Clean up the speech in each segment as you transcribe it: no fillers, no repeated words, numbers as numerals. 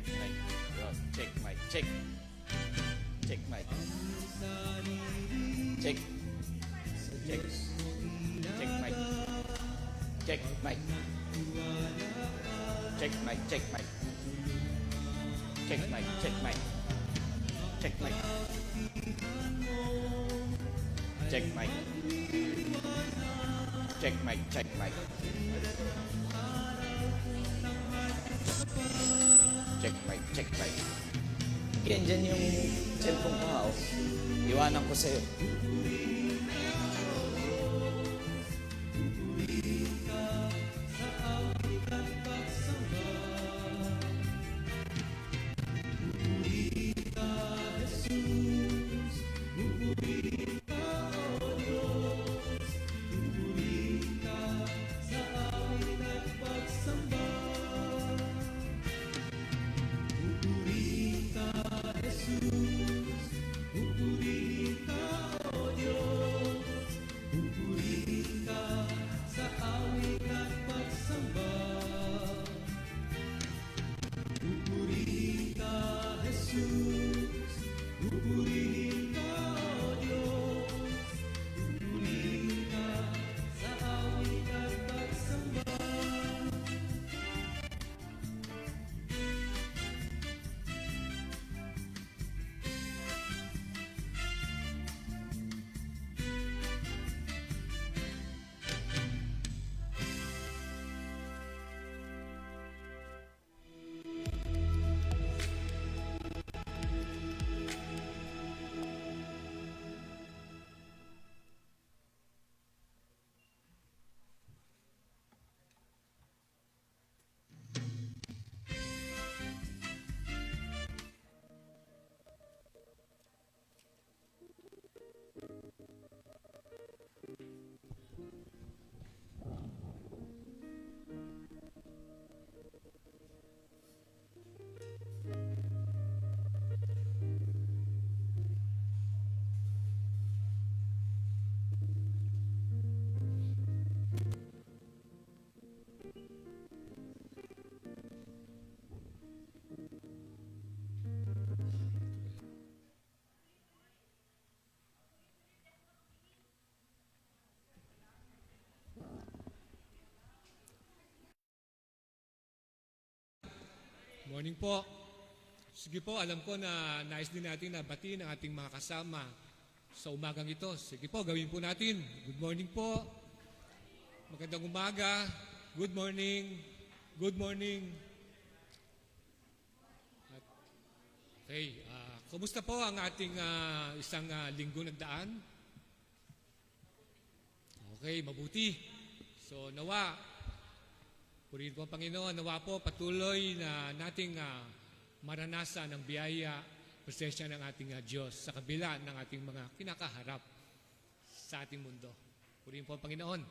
mic. Yo, check mic. Check. Check mic. Check. Check. Check mic. Check mic. Check mic. Check mic. Check mic. Check mic. Check mic. Check mic. Check mic. Check mic. Check mic. Check mic. Yan dyan yung cellphone ko ha. Iwanan ko sa'yo. Morning po. Sige po, alam ko na nais din natin na batiin ang ating mga kasama sa umagang ito. Sige po, gawin po natin. Good morning po. Magandang umaga. Good morning. Good morning. Okay, kumusta po ang ating isang linggo nagdaan? Okay, mabuti. So, nawa, purihin po ang Panginoon, nawa po patuloy na nating maranasan ang biyaya, presensya ng ating Diyos sa kabila ng ating mga kinakaharap sa ating mundo. Purihin po ang Panginoon.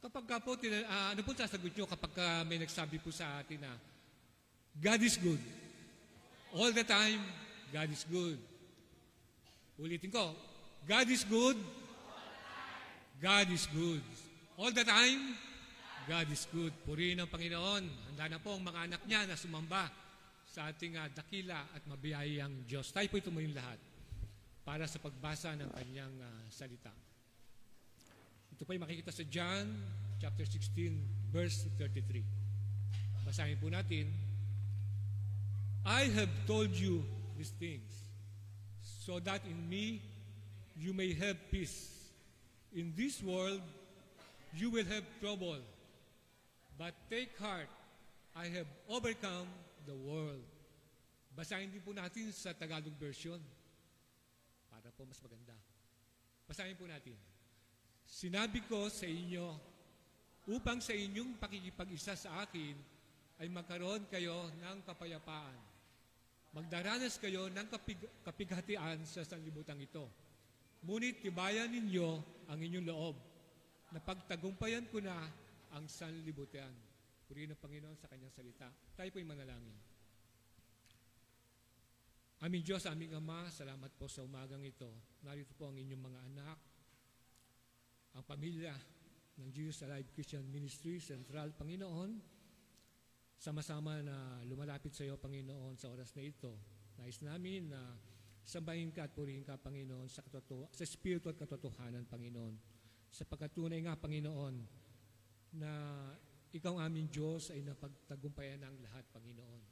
Kapag po, ano po sasagot nyo kapag may nagsabi po sa atin na God is good. All the time, God is good. Ulitin ko, God is good. God is good. All the time, God is good. Purihin ang Panginoon. Handa na po ang mga anak niya na sumamba sa ating dakila at mabiyayang Diyos. Tayo po itumayin lahat para sa pagbasa ng kanyang salita. Ito po ay makikita sa John chapter 16, verse 33. Basahin po natin. I have told you these things so that in me you may have peace. In this world you will have trouble. But take heart, I have overcome the world. Basahin din po natin sa Tagalog version para po mas maganda. Basahin po natin. Sinabi ko sa inyo, upang sa inyong pakikipag-isa sa akin, ay magkaroon kayo ng kapayapaan. Magdaranas kayo ng kapighatian sa sanlibutan ito. Ngunit tibayan ninyo ang inyong loob. Napagtagumpayan ko na ang sanlibutan. Purihin ang Panginoon sa kanyang salita. Tayo po'y manalangin. Aming Diyos, aming Ama, salamat po sa umagang ito. Narito po ang inyong mga anak, ang pamilya ng Jesus Alive Christian Ministry Central, Panginoon. sama-sama na lumalapit sa iyo, Panginoon, sa oras na ito. Nais namin na sambahin ka at purihin ka, Panginoon, sa espiritu at katotohanan, Panginoon. Sa pagkatunay nga, Panginoon, na ikaw ang aming Diyos ay napagtagumpayan ng lahat, Panginoon.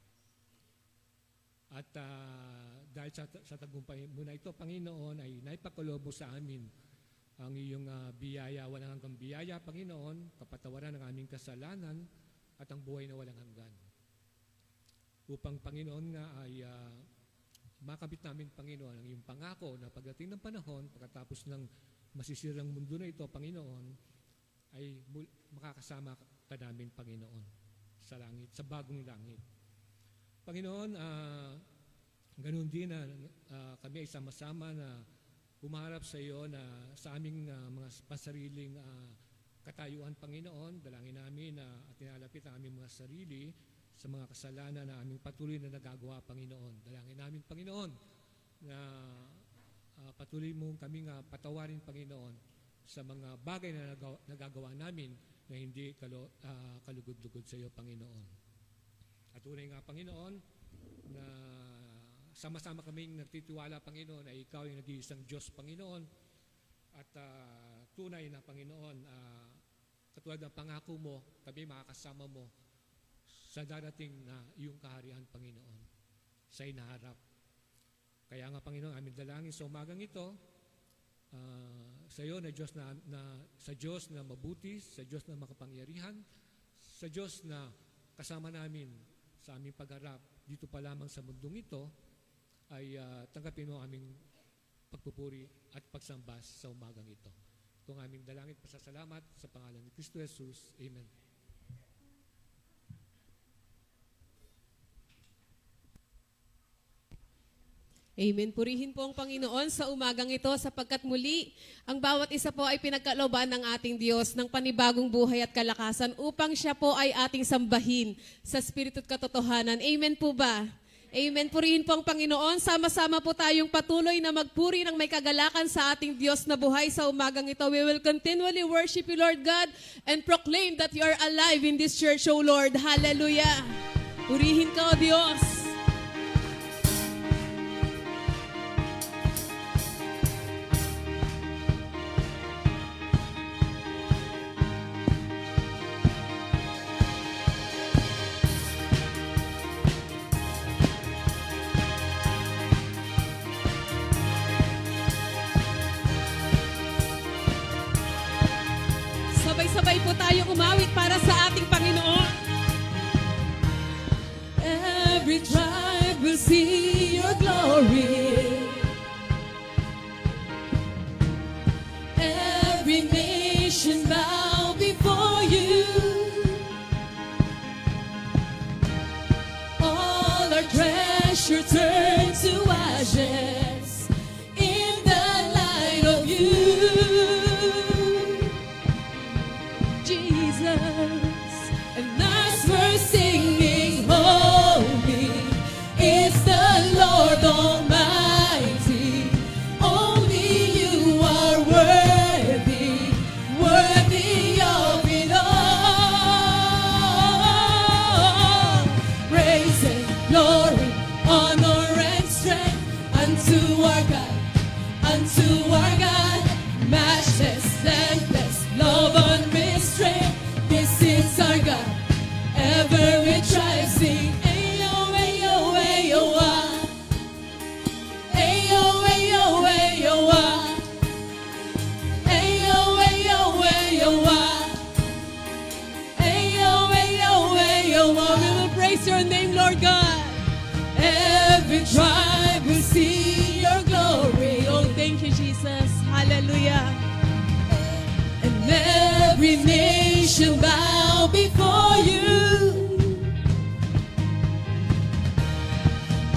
At dahil sa tagumpay mo na ito, Panginoon, ay naipagkaloob mo sa amin ang iyong biyaya, walang hanggang biyaya, Panginoon, kapatawaran ng aming kasalanan at ang buhay na walang hanggan. Upang, Panginoon, nga ay makamit namin, Panginoon, ang iyong pangako na pagdating ng panahon, pagkatapos ng masisirang mundo na ito, Panginoon, ay makakasama ka namin, Panginoon, sa langit, sa bagong langit. Panginoon, ganoon din na kami ay sama-sama na humarap sa iyo na sa aming mga pasariling katayuan, Panginoon. Dalangin namin at tinalapit ang aming mga sarili sa mga kasalanan na aming patuloy na nagagawa, Panginoon. Dalangin namin, Panginoon, na patuloy mong kaming patawarin, Panginoon, sa mga bagay na nagagawa namin na hindi kalugod-lugod sa iyo, Panginoon. At tunay nga, Panginoon, na sama-sama kaming nagtitiwala, Panginoon, na ikaw yung nag-iisang Diyos, Panginoon. At tunay na, Panginoon, katulad ng pangako mo, kami makakasama mo sa darating na iyong kaharian, Panginoon, sa inaharap. Kaya nga, Panginoon, aming dalangin sa umagang ito, sa iyo na Diyos sa Diyos na mabuti, sa Diyos na makapangyarihan, sa Diyos na kasama namin sa aming pagharap dito pa lamang sa mundong ito, ay tanggapin mo aming pagpupuri at pagsambas sa umagang ito. Itong aming dalangin, pasasalamat sa pangalan ni Kristo Jesus. Amen. Amen. Purihin po ang Panginoon sa umagang ito sapagkat muli ang bawat isa po ay pinagkalooban ng ating Diyos ng panibagong buhay at kalakasan upang siya po ay ating sambahin sa Espiritu at katotohanan. Amen po ba? Amen. Purihin po ang Panginoon. Sama-sama po tayong patuloy na magpuri ng may kagalakan sa ating Diyos na buhay sa umagang ito. We will continually worship you, Lord God, and proclaim that you are alive in this church, O Lord. Hallelujah. Purihin ka, O Diyos. Sabay-sabay po tayo umawit para sa ating Panginoon. Every tribe will see your glory. Every nation bow before you. All our treasure turn to ashes in the light of you. Jesus, and as we're singing, holy is the Lord Almighty. Only you are worthy, worthy of it all. Praise and glory, honor and strength unto our God, unto our God. Matchless and blessed, love unrestrained. This is our God. Every tribe sing. Ayo, ayo, ayo, ah. Ayo, ayo, ayo, ah. Ayo, ayo, ayo, ah. Ayo, ayo, ayo, ah. We will praise your name, Lord God. Every tribe will see your glory. Oh, thank you, Jesus. Hallelujah. And every nation bow before you.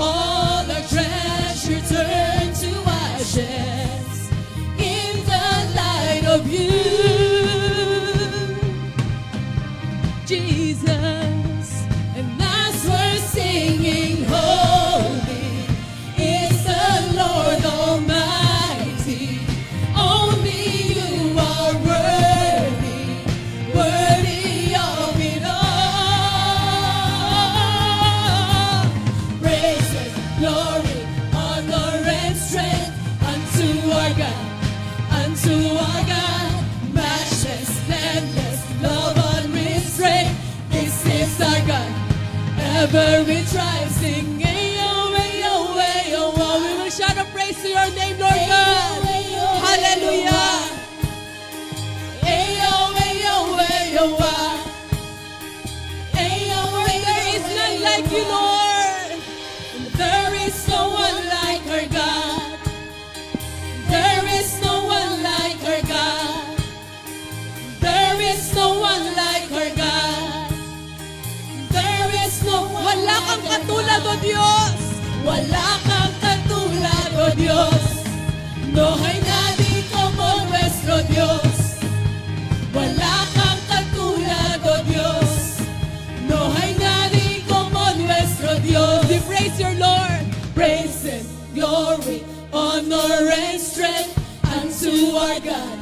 All our treasure turn to ashes in the light of you. Jesus, and as we're singing, holy is the Lord Almighty. Only you are worthy, worthy of it all. Every tribe sing, ayo, ayo, ayo, ayo. We will shout a praise to your name, Lord God. Hallelujah. Ayo, ayo, ayo, ayo. There is none like you, Lord. There is no one like our God. There is no one like our God. There is no one like our God. There is no one. Wala kang katulad, O Diyos. Wala kang katulad, O Diyos. No hay nadie como nuestro Dios. Wala kang katulad, O Diyos. No hay nadie como nuestro Dios. We praise your Lord. Praise and glory, honor and strength unto our God.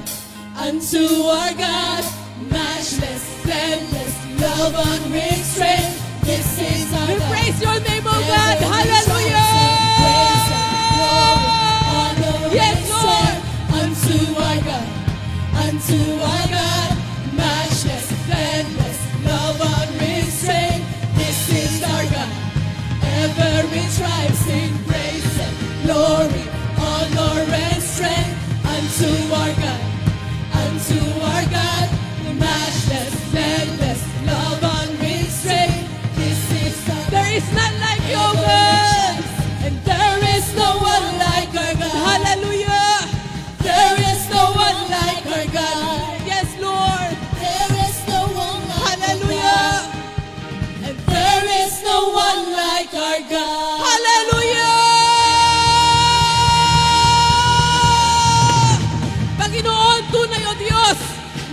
Unto our God, matchless, endless, love unreal strength. This is our God. We praise your name, O God. Hallelujah. Praise and glory, honor and strength unto our God. Unto our God, matchless, endless, love unreal strength. This is our God. Every tribe sing praise and glory, honor and strength unto our God. Unto our God, the matchless, endless, love unreal strength. This is our God. There is none like you, God. And there is no one like our God. Hallelujah. There is no one like our God. Yes, Lord. There is no one like Hallelujah. And there is no one like our God. Hallelujah. Panginoon, tunay o Diyos,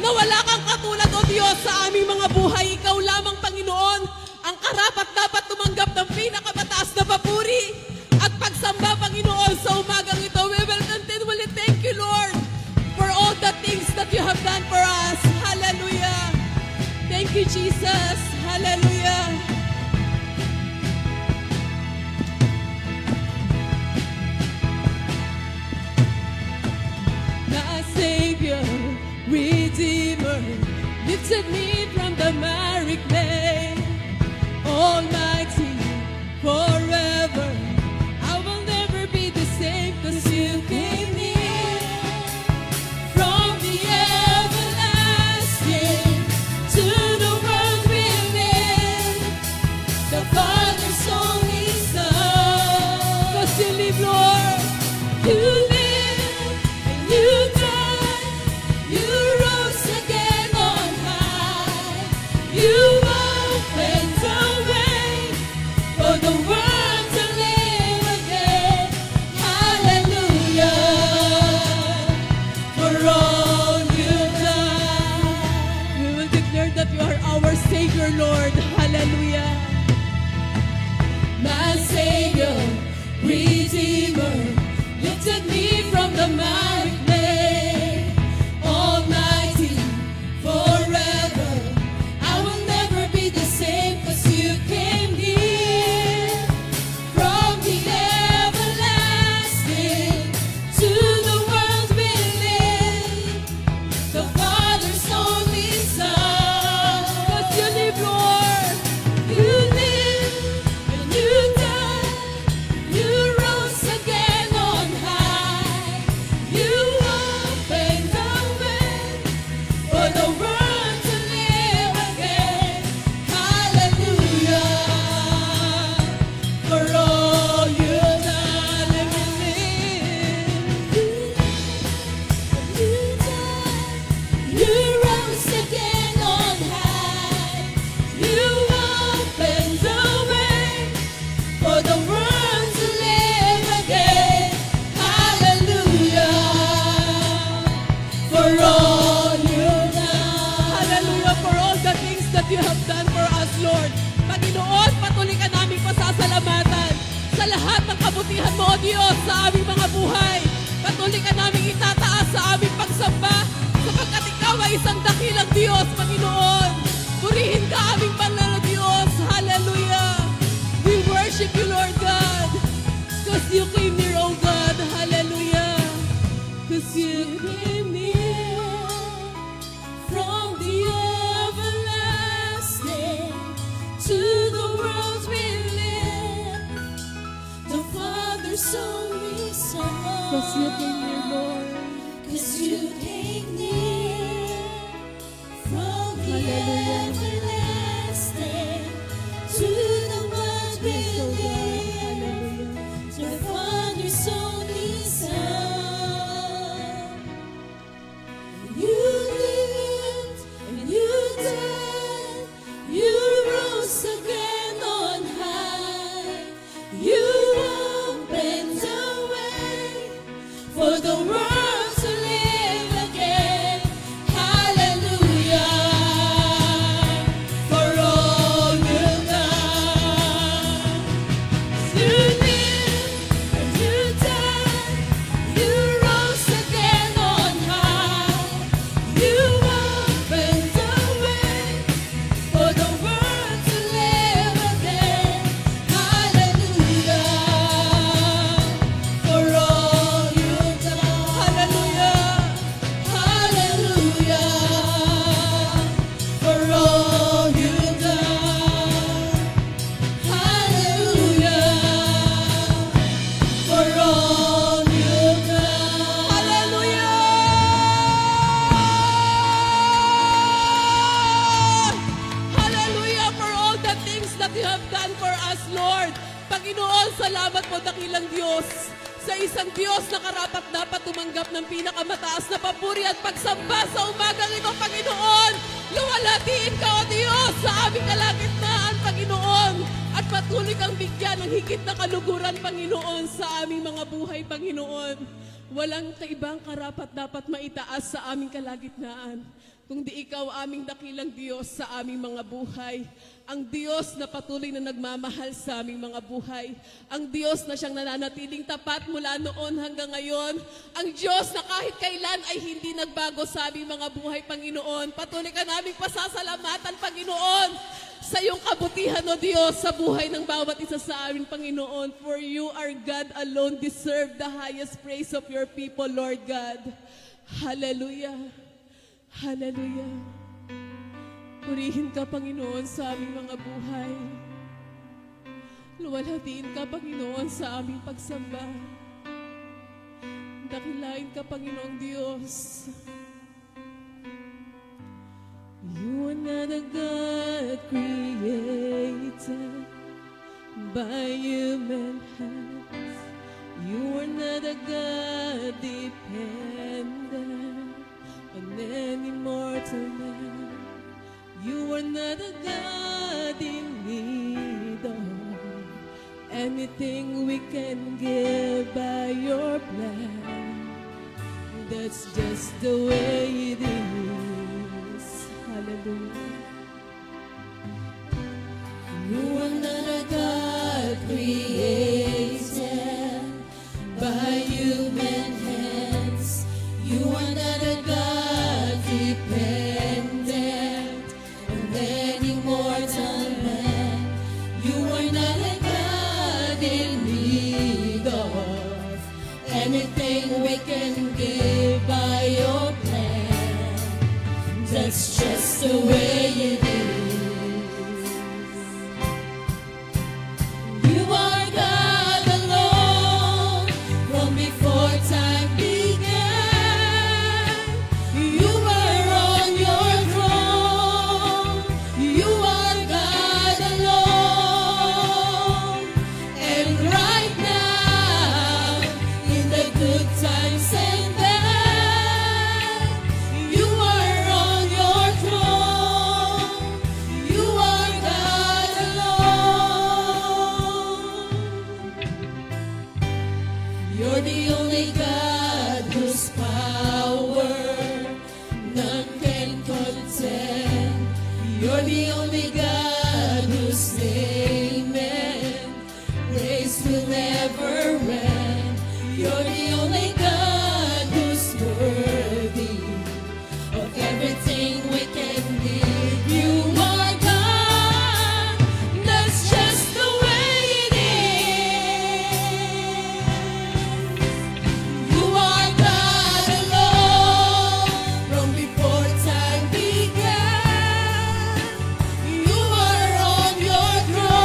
na wala kang katulad o Diyos sa aming mga buhay. Ikaw lamang, Panginoon, ang karapat dapat tumanggap ng pinakamataas na papuri at pagsamba, Panginoon, sa umagang ito. We will continually thank you, Lord, for all the things that you have done for us. Hallelujah. Thank you, Jesus. Hallelujah. My Savior, Redeemer, lifted me from the miry clay. Almighty, forever, I will never be the same, 'cause you came near. From the everlasting to the world we live, the Father's only Son. 'Cause you live, Lord, you live and you died, you rose again on high. You opened the way for the world to live again. Hallelujah, for all you've done. We will declare that you are our Savior, Lord. Hallelujah. My Savior, Redeemer, lifted me from the miry clay. Almighty, forever, I will never be the same, 'cause you came near. From the everlasting to the world we live, the Father's only Son. 'Cause you live, Lord, you live and you died, you rose again on high. You opened the way for the world to live again. Hallelujah, for all you've done and you died, you rose again on high. You opened the way for the world to live again. Hallelujah, for all you've done. Hallelujah, for all the things that you have done for us, Lord. Panginoon, patuloy ka namin pasasalamatan sa lahat ng kabutihan mo, O Diyos, sa aming mga buhay. Patuloy ka namin itataas sa aming pagsamba, sapagkat ikaw ay isang dakilang Diyos, Panginoon. Purihin ka aming banal na Diyos. Hallelujah. We worship you, Lord God, 'cause you came near, O God. Hallelujah. 'Cause you came near. From the everlasting to the world we you came near, Lord. 'Cause you came near from the Hallelujah. everlasting to the ones Yes, oh God. within. Hallelujah. The Father's only Son. You lived and you died. You rose again on high. You opened a way for the world to live again. Hallelujah. For all you've done. You lived and you died. You rose again on high. You opened a way for the world to live again. Hallelujah. For all you've done. Hallelujah. Hallelujah. For all you've done. Hallelujah. For all you've done. Hallelujah for all the things that you have done for us, Lord. Panginoon, salamat po dakilang Diyos sa isang Diyos na karapat-dapat tumanggap ng pinakamataas na papuri at pagsamba sa umagang ito, Panginoon. Luwalhatiin ka, O Diyos, sa aming kalagitnaan, Panginoon. At patuloy kang bigyan ng higit na kaluguran, Panginoon, sa aming mga buhay, Panginoon. Walang kaibang karapat dapat maitaas sa aming kalagitnaan, kundi ikaw aming dakilang Diyos sa aming mga buhay. Ang Diyos na patuloy na nagmamahal sa aming mga buhay. Ang Diyos na siyang nananatiling tapat mula noon hanggang ngayon. Ang Diyos na kahit kailan ay hindi nagbago sa aming mga buhay, Panginoon. Patuloy ka naming pasasalamatan, Panginoon, sa iyong kabutihan, O Diyos, sa buhay ng bawat isa sa amin, Panginoon. For you are God alone, deserve the highest praise of your people, Lord God. Hallelujah. Hallelujah. Purihin ka, Panginoon, sa aming mga buhay. Luwalhatiin ka, Panginoon, sa aming pagsamba. Dakilain ka, Panginoong Diyos. You are not a God created by human hands. You are not a God dependent on any mortal man. You are not a God in need of anything we can give by your plan. That's just the way it is. Hallelujah. You are not a God created by human hands. You are not a God dependent on any mortal man. You are not a God in need of anything we can give by your plan. That's just the way it is. You are God alone from before time began. You were on your throne. You are God alone. And right now, in the good times and bad, you are on your throne. You are God alone. You're the only God whose power none can contend. You're the only God whose name and praise will never end. You're the only God who's worthy of everything we can give. You are God. That's just the way it is. You are God alone from before time began. You are on your throne.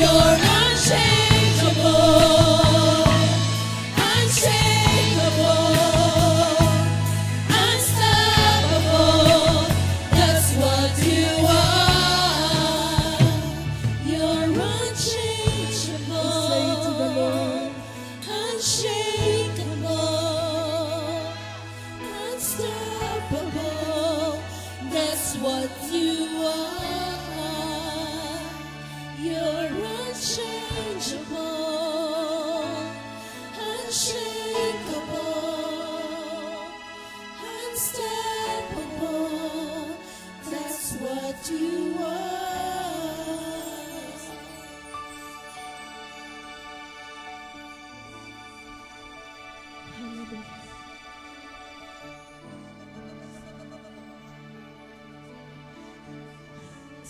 You're unchangeable, unshakable, unstoppable. That's what you are. You're unchangeable. Say to the Lord, unshakable, unstoppable. That's what you are. You're unchangeable, unshakable, unstoppable. That's what you are.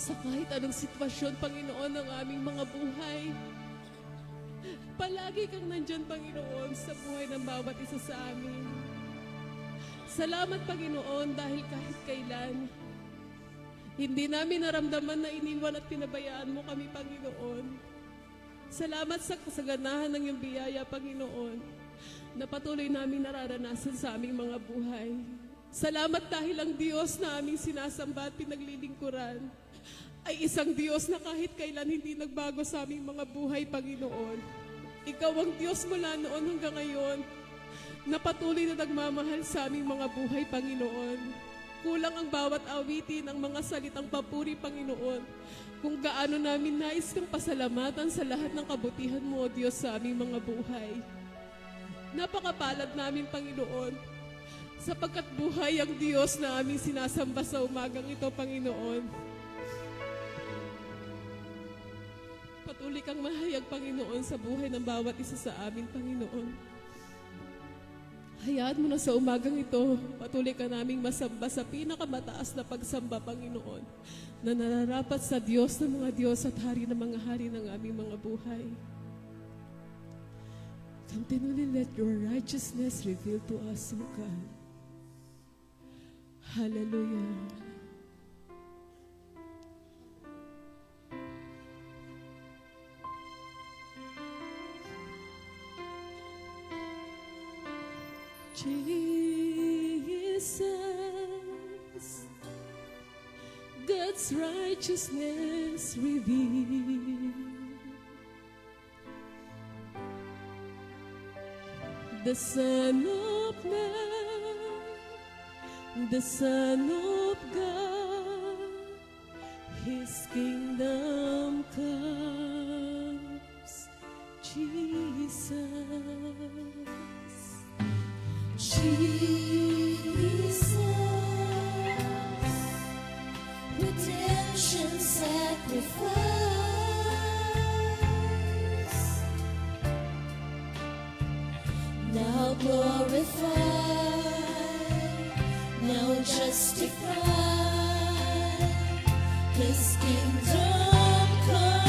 Sa kahit anong sitwasyon, Panginoon, ng aming mga buhay, palagi kang nandyan, Panginoon, sa buhay ng bawat isa sa amin. Salamat, Panginoon, dahil kahit kailan, hindi namin naramdaman na iniwan at pinabayaan mo kami, Panginoon. Salamat sa kasaganahan ng iyong biyaya, Panginoon, na patuloy namin nararanasan sa aming mga buhay. Salamat dahil ang Diyos na aming sinasamba at pinaglilingkuran ay isang Diyos na kahit kailan hindi nagbago sa aming mga buhay, Panginoon. Ikaw ang Diyos mula noon hanggang ngayon na patuloy na nagmamahal sa aming mga buhay, Panginoon. Kulang ang bawat awitin, ang mga salitang papuri, Panginoon, kung gaano namin nais kang pasalamatan sa lahat ng kabutihan mo, O Diyos, sa aming mga buhay. Napakapalad namin, Panginoon, sapagkat buhay ang Diyos na aming sinasamba sa umagang ito, Panginoon. Patuloy kang mahayag, Panginoon, sa buhay ng bawat isa sa amin, Panginoon. Hayaan mo na sa umagang ito, patuloy ka naming masamba sa pinakamataas na pagsamba, Panginoon, na nararapat sa Diyos ng mga Diyos at Hari ng mga hari ng aming mga buhay. Continually let your righteousness reveal to us, O God. Hallelujah. Jesus, God's righteousness revealed. The Son of Man, the Son of God, His kingdom comes. Jesus, Jesus, redemption sacrifice, now glorified, now justified, His kingdom come.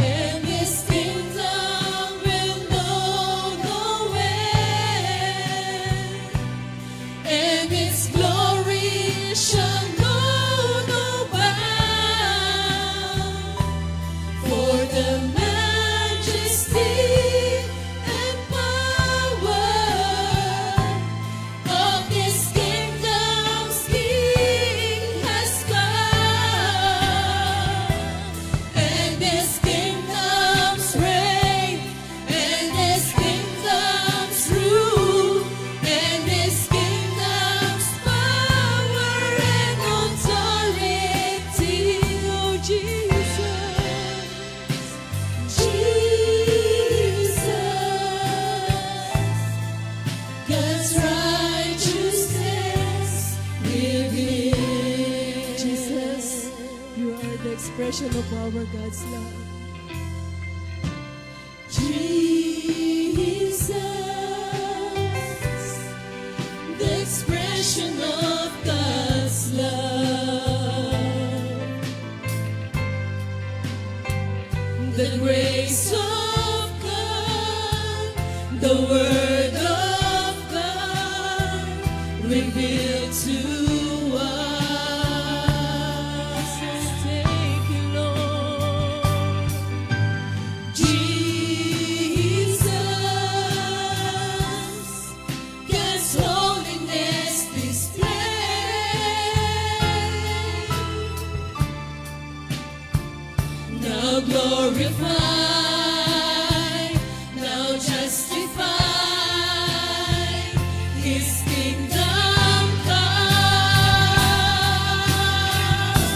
And His kingdom will know no end, and His glory shall know no bound. For the majesty and power of His kingdom's King has come, and His kingdom's reign, and His kingdom's rule, and His kingdom's power and authority. Oh, Jesus, God's righteousness revealed. Jesus, you are the expression of our God's love. Jesus, the expression of God's love, the grace of God, the Word of God revealed to us. now glorified, now justified, His kingdom comes.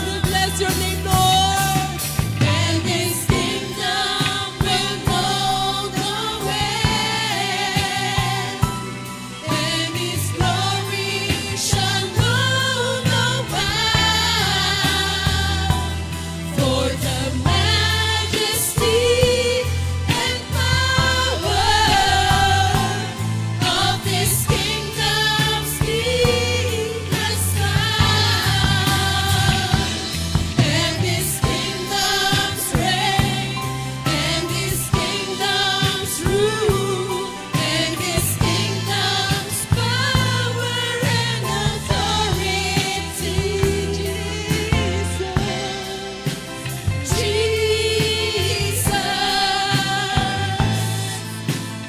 We bless your name, Lord. And His kingdom will know no end, and His glory shall know no bound. For the majesty and power of this kingdom's King has come, and His kingdom's reign, and His kingdom's rule, and His kingdom's power and authority. Jesus,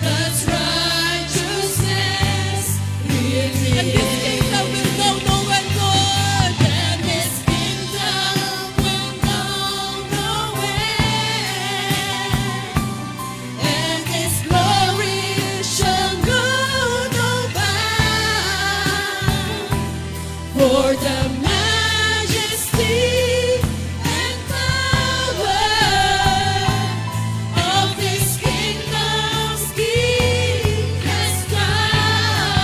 God's righteousness revealed. And His kingdom will know no end, Lord. And His kingdom will know no end, and His glory shall know no bound. For the majesty and power of this kingdom's King has come,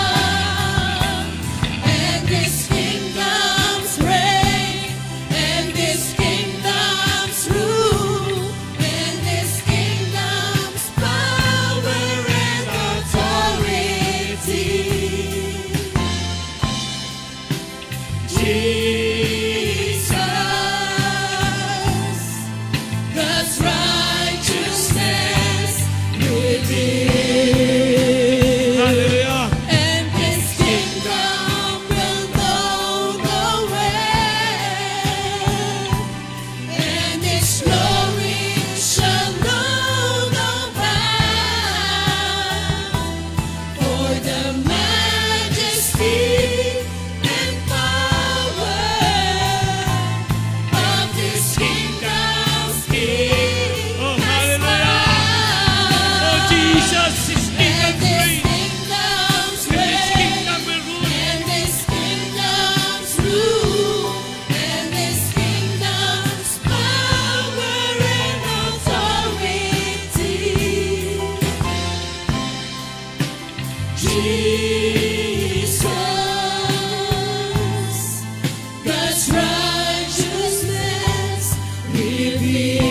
and His kingdom's reign, and His kingdom's rule, and His kingdom's power and authority. Jesus, God's righteousness revealed. Hallelujah. And His kingdom will know no end, and His glory shall know no bound. For the majesty and power of this kingdom's King Oh, has hallelujah. Oh, come. Jesus, His kingdom And His reign. kingdom's And His reign, kingdom will rule. and His kingdom's rule, and His kingdom's power and authority. Jesus, God's righteousness revealed.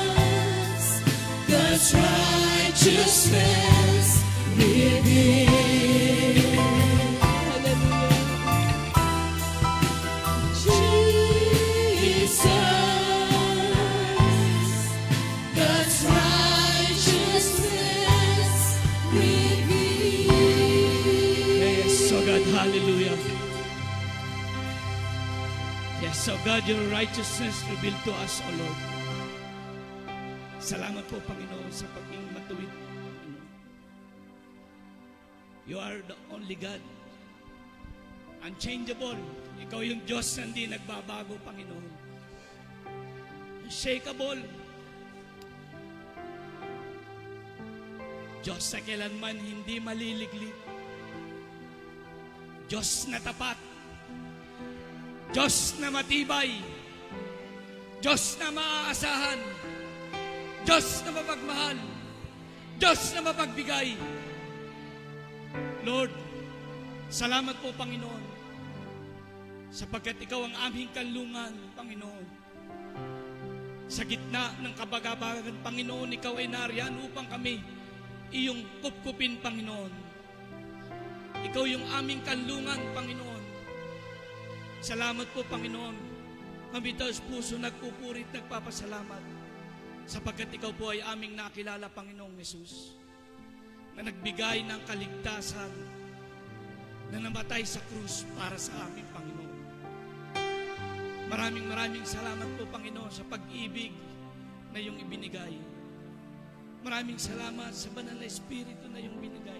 Jesus, God's righteousness revealed. Jesus, God's righteousness revealed. Yes, so God, hallelujah. Yes, so God, your righteousness revealed to us, O Lord. Salamat po, Panginoon, sa pagiging matuwid. You are the only God. Unchangeable. Ikaw yung Diyos na hindi nagbabago, Panginoon. Unshakable. Diyos na kailanman hindi maliliglig. Diyos na tapat. Diyos na matibay. Diyos na maaasahan. Diyos na mapagmahal. Diyos na mapagbigay. Lord, salamat po, Panginoon, sapagkat Ikaw ang aming kanlungan, Panginoon. Sa gitna ng kabagabagan, Panginoon, Ikaw ay nariyan upang kami iyong kupkupin, Panginoon. Ikaw yung aming kanlungan, Panginoon. Salamat po, Panginoon. Kami taos puso nagpupuri at nagpapasalamat sapagkat Ikaw po ay aming nakilala, Panginoong Jesus, na nagbigay ng kaligtasan, na namatay sa krus para sa aming Panginoon. Maraming salamat po, Panginoon, sa pag-ibig na iyong ibinigay. Maraming salamat sa banal na Espiritu na iyong binigay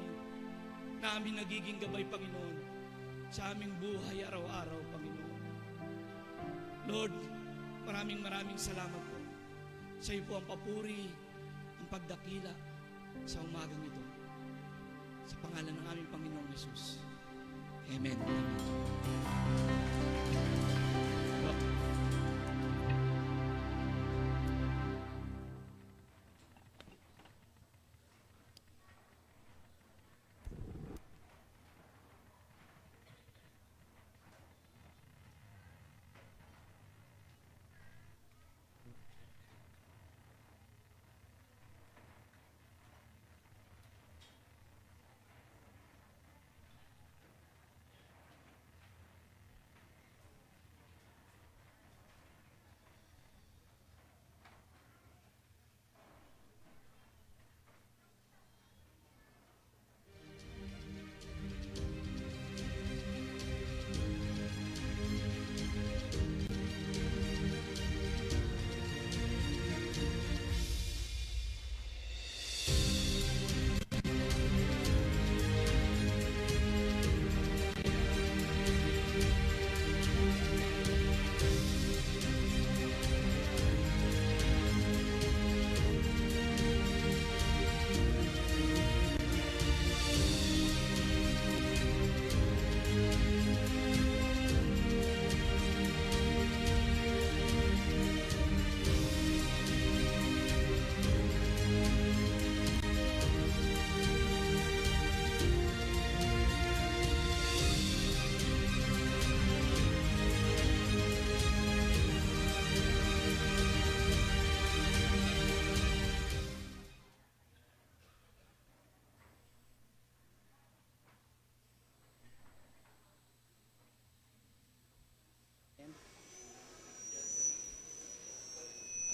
na aming nagiging gabay, Panginoon. sa aming buhay araw-araw, Panginoon. Lord, maraming salamat po. Sa iyo po ang papuri, ang pagdakila sa umagang ito. Sa pangalan ng aming Panginoong Yesus. Amen.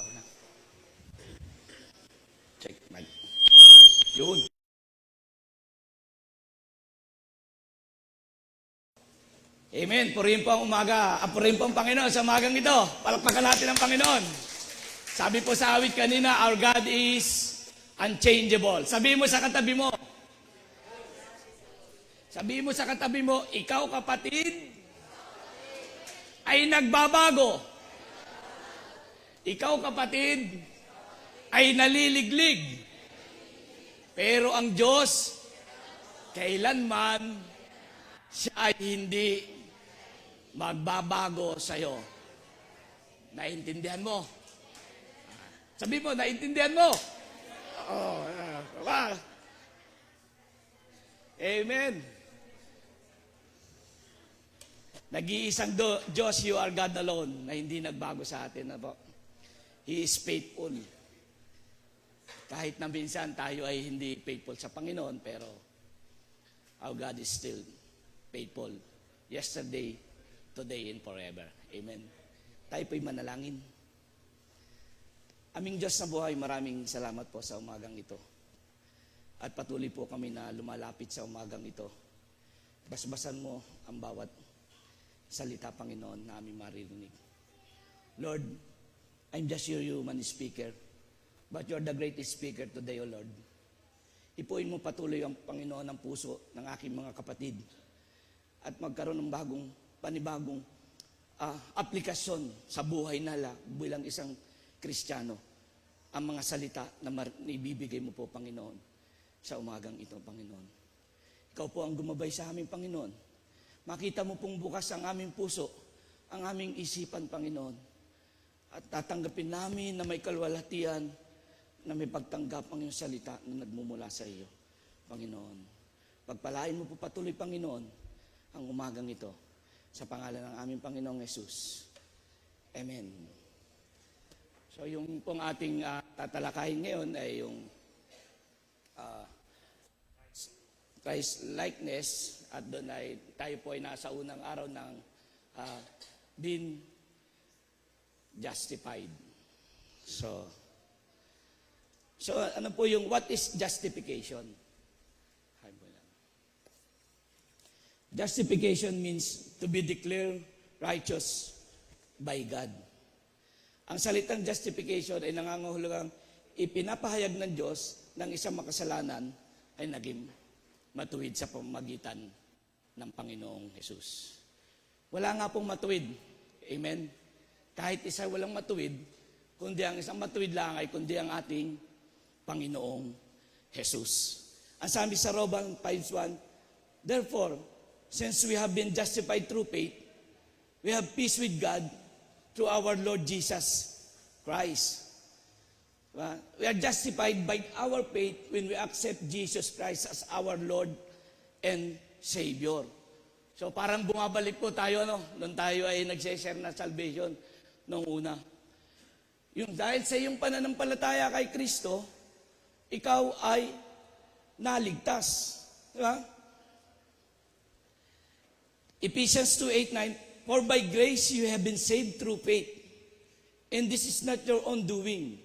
Ako na. Check, mic. Yun. Amen. Purihin po ang umaga. Purihin po ang Panginoon sa umagang ito. Palakpakan natin ang Panginoon. Sabi po sa awit kanina, our God is unchangeable. Sabihin mo sa katabi mo. Sabihin mo sa katabi mo, ikaw kapatid, ay nagbabago. Ikaw kapatid, ay naliliglig. Pero ang Diyos, kailanman, siya ay hindi magbabago sa'yo. Naintindihan mo? Sabi mo, naintindihan mo? Oh, Amen. Nag-iisang Diyos, you are God alone, na hindi nagbago sa atin. Po. He is faithful. Kahit na minsan tayo ay hindi faithful sa Panginoon, pero our God is still faithful. Yesterday, today, and forever. Amen. Tayo po'y manalangin. Aming Diyos na buhay, maraming salamat po sa umagang ito. At patuloy po kami na lumalapit sa umagang ito. Basbasan mo ang bawat salita, Panginoon, na aming maririnig. Lord, I'm just your human speaker, but you're the greatest speaker today, O Lord. Ipuin mo patuloy ang Panginoon ng puso ng aking mga kapatid at magkaroon ng panibagong aplikasyon sa buhay nila bilang isang Kristiyano. Ang mga salita na ibibigay mo po, Panginoon, sa umagang ito, Panginoon. Ikaw po ang gumabay sa aming Panginoon. Makita mo pong bukas ang aming puso, ang aming isipan, Panginoon. At tatanggapin namin na may kalwalhatian, na may pagtanggap ang iyong salita na nagmumula sa iyo, Panginoon. Pagpalain mo po patuloy, Panginoon, ang umagang ito. Sa pangalan ng aming Panginoong Yesus. Amen. So yung pong ating tatalakayin ngayon ay yung Christ likeness, at doon ay tayo po ay nasa unang araw ng being justified. So ano po yung what is justification? Justification means to be declared righteous by God. Ang salitang justification ay nangangahulugang ipinapahayag ng Diyos ng isang makasalanan ay naging matuwid sa pamamagitan ng Panginoong Jesus. Wala nga pong matuwid. Amen? Kahit isa walang matuwid, kundi ang isang matuwid lang ay kundi ang ating Panginoong Jesus. Ang sabi sa Romans 5:1, therefore, since we have been justified through faith, we have peace with God through our Lord Jesus Christ. We are justified by our faith when we accept Jesus Christ as our Lord and Savior. So parang bumabalik po tayo, nung tayo ay nag-share na salvation nung una. Yung dahil sa iyong pananampalataya kay Kristo, ikaw ay naligtas. Diba? Ephesians 2:8-9, for by grace you have been saved through faith, and this is not your own doing.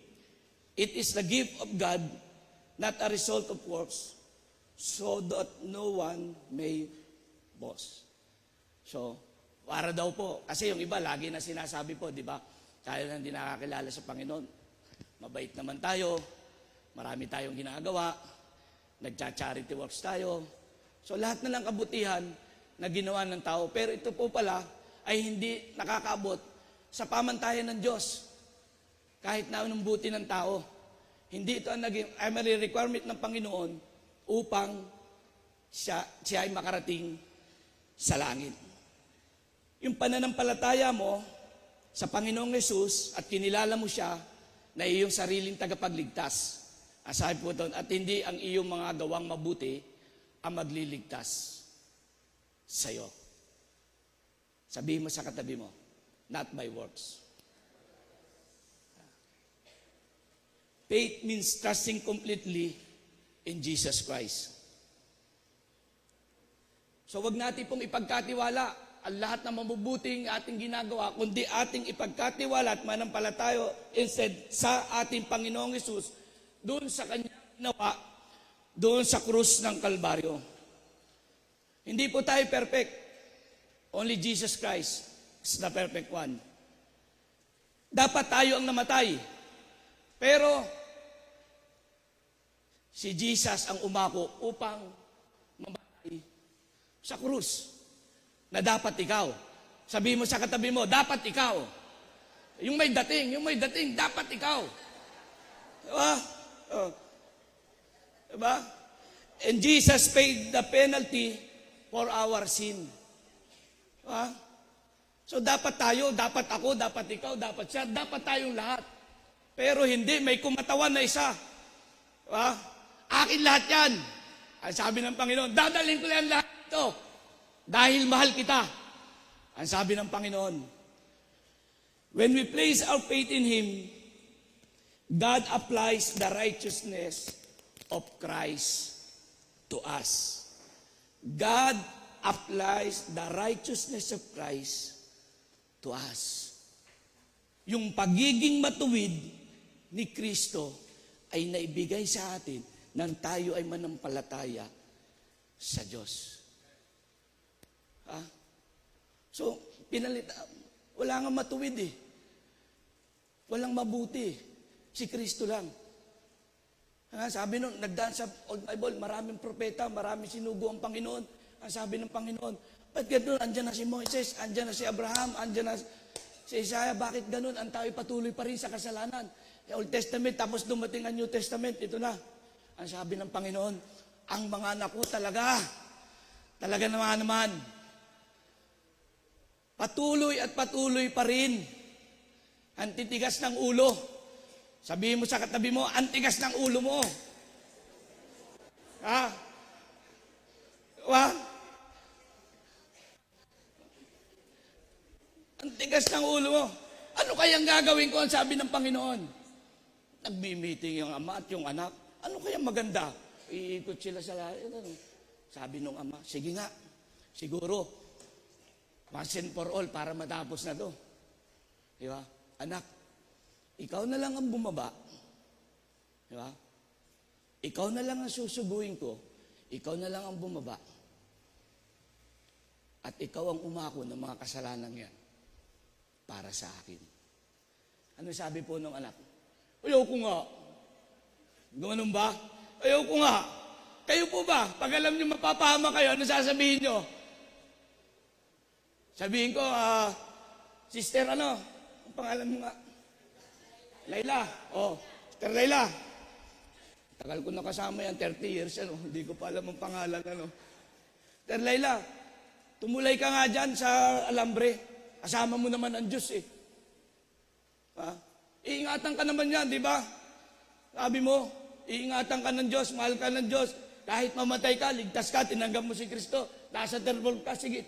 It is the gift of God, not a result of works, so that no one may boast. So, para daw po, kasi yung iba lagi na sinasabi po, di ba? Tayo na hindi nakakilala sa Panginoon. Mabait naman tayo, marami tayong ginagawa, nagcha-charity works tayo. So, lahat na lang kabutihan na ginawa ng tao. Pero ito po pala ay hindi nakakaabot sa pamantayan ng Diyos. Kahit na anong buti ng tao. Hindi ito ang naging primary requirement ng Panginoon upang siya ay makarating sa langit. Yung pananampalataya mo sa Panginoong Yesus at kinilala mo siya na iyong sariling tagapagligtas. Asabi po doon, at hindi ang iyong mga gawang mabuti ang magliligtas sa'yo. Sabihin mo sa katabi mo, not by works. Faith means trusting completely in Jesus Christ. So wag natin pong ipagkatiwala ang lahat ng mabubuting ating ginagawa, kundi ating ipagkatiwala at manampalataya instead sa ating Panginoong Hesus doon sa kanyang ginawa, doon sa krus ng Kalbaryo. Hindi po tayo perfect. Only Jesus Christ is the perfect one. Dapat tayo ang namatay. Pero, si Jesus ang umako upang mamatay sa krus na dapat ikaw. Sabihin mo sa katabi mo, dapat ikaw. Yung may dating, dapat ikaw. Diba? Oh. Diba? And Jesus paid the penalty for our sin. Diba? So dapat tayo, dapat ako, dapat ikaw, dapat siya, dapat tayong lahat. Pero hindi, may kumatawan na isa. Diba? Akin lahat yan. Ang sabi ng Panginoon, dadalhin ko yan lahat ito. Dahil mahal kita. Ang sabi ng Panginoon, when we place our faith in Him, God applies the righteousness of Christ to us. God applies the righteousness of Christ to us. Yung pagiging matuwid ni Kristo ay naibigay sa atin nang tayo ay manampalataya sa Diyos. So, wala nga matuwid eh. Walang mabuti. Si Kristo lang. Sabi nun, nagdaan sa Old Bible, maraming propeta, maraming sinugo ang Panginoon. Ang sabi ng Panginoon, ba't ganun? Andyan na si Moises, andyan na si Abraham, andyan na si Isaiah. Bakit ganun? Ang tao'y patuloy pa rin sa kasalanan. Old Testament, tapos dumating ang New Testament, ito na. Ang sabi ng Panginoon, ang mga anak ko talaga naman, patuloy at patuloy pa rin. Ang titigas ng ulo. Sabihin mo sa katabi mo, ang tigas ng ulo mo. Ang tigas ng ulo mo. Ano kayang gagawin ko? Ang sabi ng Panginoon. Nagmi-meeting yung ama at yung anak. Ano kayang maganda? Iikot sila sa lahat. Sabi ng ama, sige nga, siguro, once and for all, para matapos na to. Di ba? Anak, ikaw na lang ang bumaba. Di ba? Ikaw na lang ang susuguin ko. Ikaw na lang ang bumaba. At ikaw ang umako ng mga kasalanan yan para sa akin. Ano sabi po ng anak? Ayaw ko nga. Ganun ba? Ayaw ko nga. Kayo po ba? Pag alam nyo mapapahama kayo, ano sasabihin nyo? Sabihin ko, Sister ano, ang pangalan mo nga? Layla. Oh, Sister Layla. Tagal ko na kasama yan, 30 years, ano, hindi ko pa alam ang pangalan, ano. Sister Layla, tumulay ka nga dyan sa alambre. Kasama mo naman ang Diyos eh. Iingatan ka naman yan, di ba? Sabi mo, iingatan ka ng Diyos, mahal ka ng Diyos. Kahit mamatay ka, ligtas ka, tinanggap mo si Kristo. Nasa terminal ka, sige,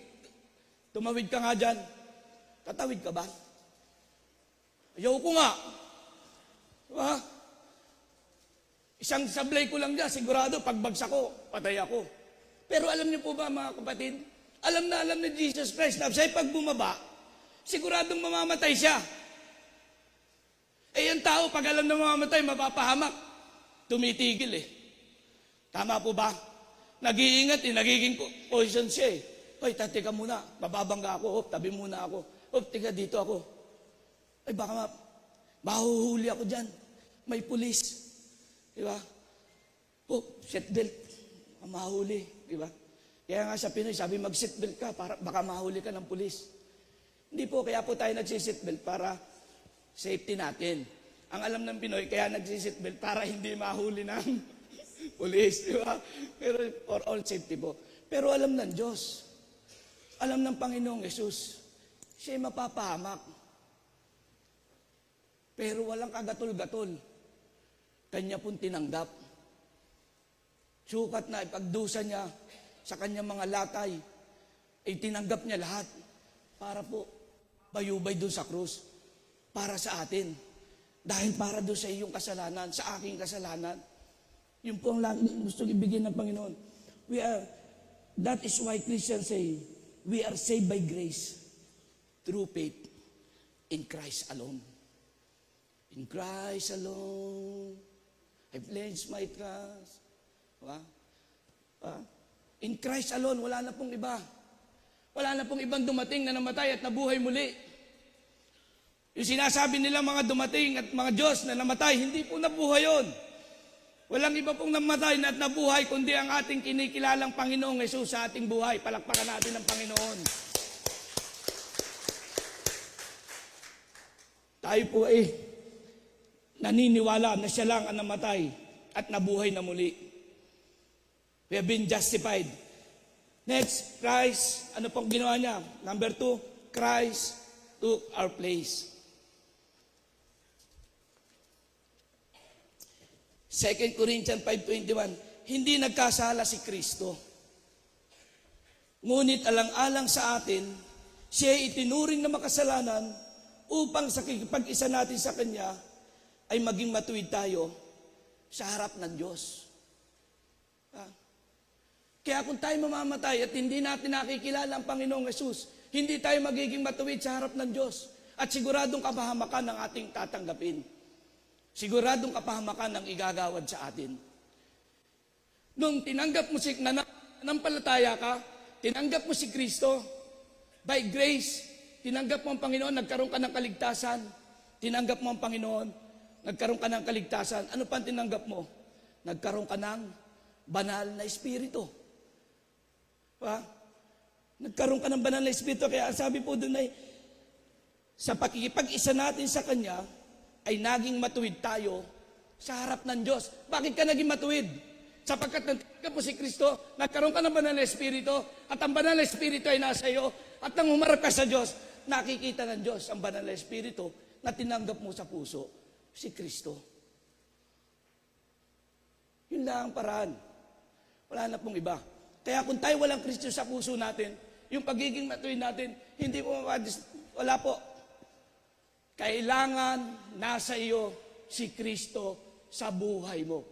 tumawid ka nga dyan. Tatawid ka ba? Ayaw ko nga. Diba? Isang sablay ko lang dyan, sigurado, pagbagsak ko, patay ako. Pero alam niyo po ba mga kapatid, alam ni Jesus Christ na sa'yo pag bumaba, siguradong mamamatay siya. Eh yung tao, pag alam na mamamatay, mapapahamak. Tumitigil eh. Tama po ba? Nag-iingat eh, nagiging position siya eh. Hoy, tati ka muna, bababangga ako, tabi muna ako. Tiga dito ako. Ay baka mahuhuli ako dyan. May pulis. Diba? Seatbelt. Mahuli. Diba? Kaya nga sa Pinoy, sabi mag-seatbelt ka, para baka mahuli ka ng pulis. Hindi po, kaya po tayo nag-seatbelt para safety natin. Ang alam ng Pinoy, kaya nag-seatbelt para hindi mahuli ng pulis. Diba? Pero for all safety po. Pero alam ng Diyos. Alam ng Panginoong Yesus. Siya'y mapapahamak. Pero walang kagatol-gatol. Kanya pong tinanggap. Sukat na ipagdusa niya sa kanyang mga latay, ay tinanggap niya lahat para po bayubay doon sa krus. Para sa atin. Dahil para doon sa iyong kasalanan, sa aking kasalanan. Yun po ang gusto ibigay ng Panginoon. That is why Christians say, we are saved by grace through faith in Christ alone. In Christ alone, I place my trust. In Christ alone, wala na pong iba. Wala na pong ibang dumating na namatay at nabuhay muli. Yung sinasabi nila mga dumating at mga Diyos na namatay, hindi po nabuhay yun. Walang iba pong namatay na at nabuhay, kundi ang ating kinikilalang Panginoong Yesus sa ating buhay. Palakpakan natin ang Panginoon. Tayo po naniniwala na siya lang ang namatay at nabuhay na muli. We have been justified. Next, Christ, ano pong ginawa niya? Number 2, Christ took our place. 2 Corinthians 5:21, hindi nagkasala si Kristo. Ngunit alang-alang sa atin, siya itinuring na makasalanan upang sa kikipag-isa natin sa Kanya ay maging matuwid tayo sa harap ng Diyos. Kaya kung tayo mamamatay at hindi natin nakikilala ang Panginoong Yesus, hindi tayo magiging matuwid sa harap ng Diyos. At siguradong kapahamakan ng ating tatanggapin. Siguradong kapahamakan ng igagawad sa atin. Nung tinanggap mo nanampalataya ka, tinanggap mo si Kristo, by grace, tinanggap mo ang Panginoon, nagkaroon ka ng kaligtasan. Tinanggap mo ang Panginoon, nagkaroon ka ng kaligtasan. Ano pa tinanggap mo? Nagkaroon ka ng banal na Espiritu. Nagkaroon ka ng banal na Espiritu. Kaya sabi po doon ay, sa pakikipag-isa natin sa Kanya, ay naging matuwid tayo sa harap ng Diyos. Bakit ka naging matuwid? Sapagkat natanggap mo si Kristo, nagkaroon ka ng banal na Espiritu, at ang banal na Espiritu ay nasa iyo, at nang humarap ka sa Diyos, nakikita ng Diyos ang banal na Espiritu na tinanggap mo sa puso, si Kristo. Yun lang ang paraan. Wala na pong iba. Kaya kung tayo walang Kristo sa puso natin, yung pagiging matuwid natin, hindi po wala po. Kailangan nasa iyo si Kristo sa buhay mo.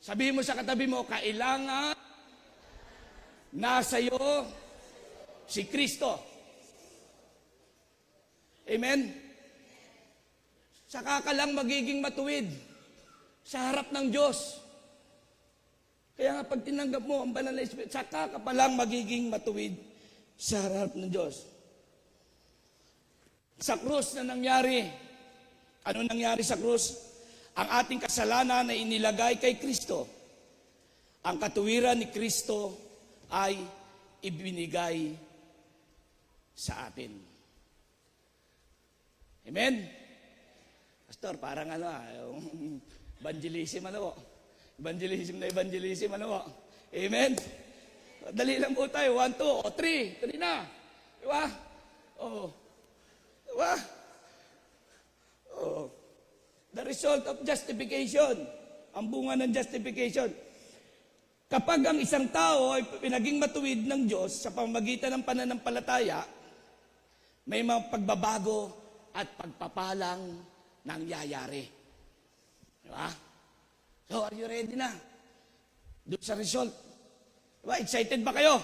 Sabihin mo sa katabi mo, kailangan nasa iyo si Kristo. Amen? Saka ka lang magiging matuwid sa harap ng Diyos. Kaya nga pag tinanggap mo ang banal na Espiritu, saka ka pa lang magiging matuwid sa harap ng Diyos. Sa krus na nangyari, ano nangyari sa krus? Ang ating kasalanan na inilagay kay Kristo. Ang katuwiran ni Kristo ay ibinigay sa atin. Amen? Pastor, parang yung evangelism Evangelism na evangelism Amen? Dali lang po tayo. 1, 2, o 3. Dali na. Diba? Oh. Diba? Oh. The result of justification. Ang bunga ng justification. Kapag ang isang tao ay pinaging matuwid ng Diyos sa pamamagitan ng pananampalataya, may mga pagbabago at pagpapalang nangyayari. Diba? So, are you ready na? Doon sa result. Diba? Excited ba kayo?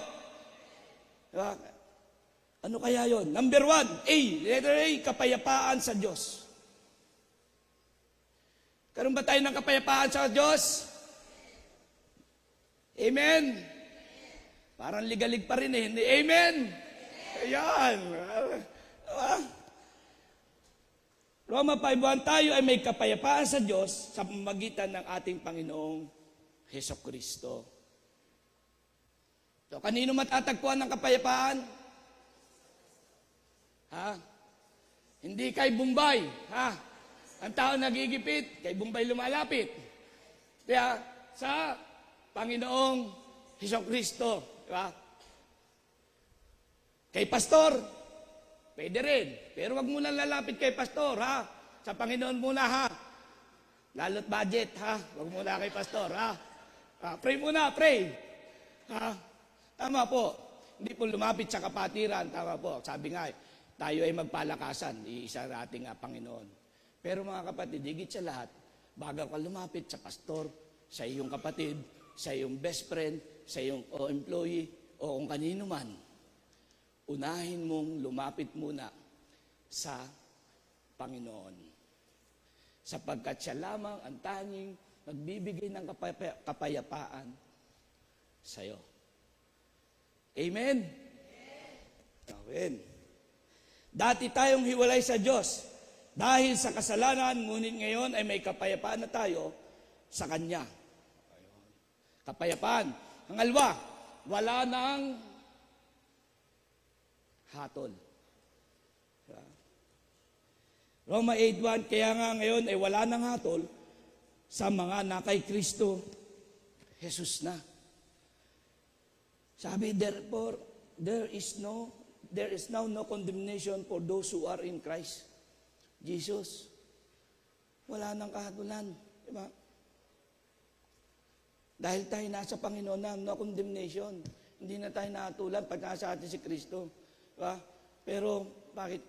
Diba? Ano kaya yon? Number 1, A. Letter A, kapayapaan sa Diyos. Karoon ba tayo ng kapayapaan sa Diyos? Amen? Parang ligalig pa rin hindi amen? Ayan. Diba? Roma 5:1, tayo ay may kapayapaan sa Diyos sa pamamagitan ng ating Panginoong Hesukristo. So, kanino matatagpuan ng kapayapaan? Hindi kay Bombay. Ang tao nagigipit, kay Bombay lumalapit. Kaya sa Panginoong Hesukristo. Diba? Kay pastor, pwede rin. Pero wag muna lalapit kay pastor, Sa Panginoon muna, Lalo't budget, Wag muna kay pastor, Pray muna, pray. Tama po. Hindi po lumapit sa kapatiran. Tama po. Sabi nga, tayo ay magpalakasan. Iisa na ating Panginoon. Pero mga kapatid, higit sa lahat, bago ka lumapit sa pastor, sa iyong kapatid, sa iyong best friend, sa iyong employee, o kung kanino man, unahin mong lumapit muna sa Panginoon. Sapagkat siya lamang ang tanging magbibigay ng kapayapaan sa iyo. Amen? Amen. Dati tayong hiwalay sa Diyos dahil sa kasalanan, ngunit ngayon ay may kapayapaan na tayo sa Kanya. Kapayapaan. Pangalawa, wala nang hatol. Roma 8:1, kaya nga ngayon ay wala nang hatol sa mga nakay Kristo Jesus na. Sabi, therefore, there is now no condemnation for those who are in Christ Jesus. Wala nang kahatulan. Diba? Dahil tayo nasa Panginoon na, no condemnation. Hindi na tayo nahatulan pag nasa atin si Kristo. Diba? Pero, bakit?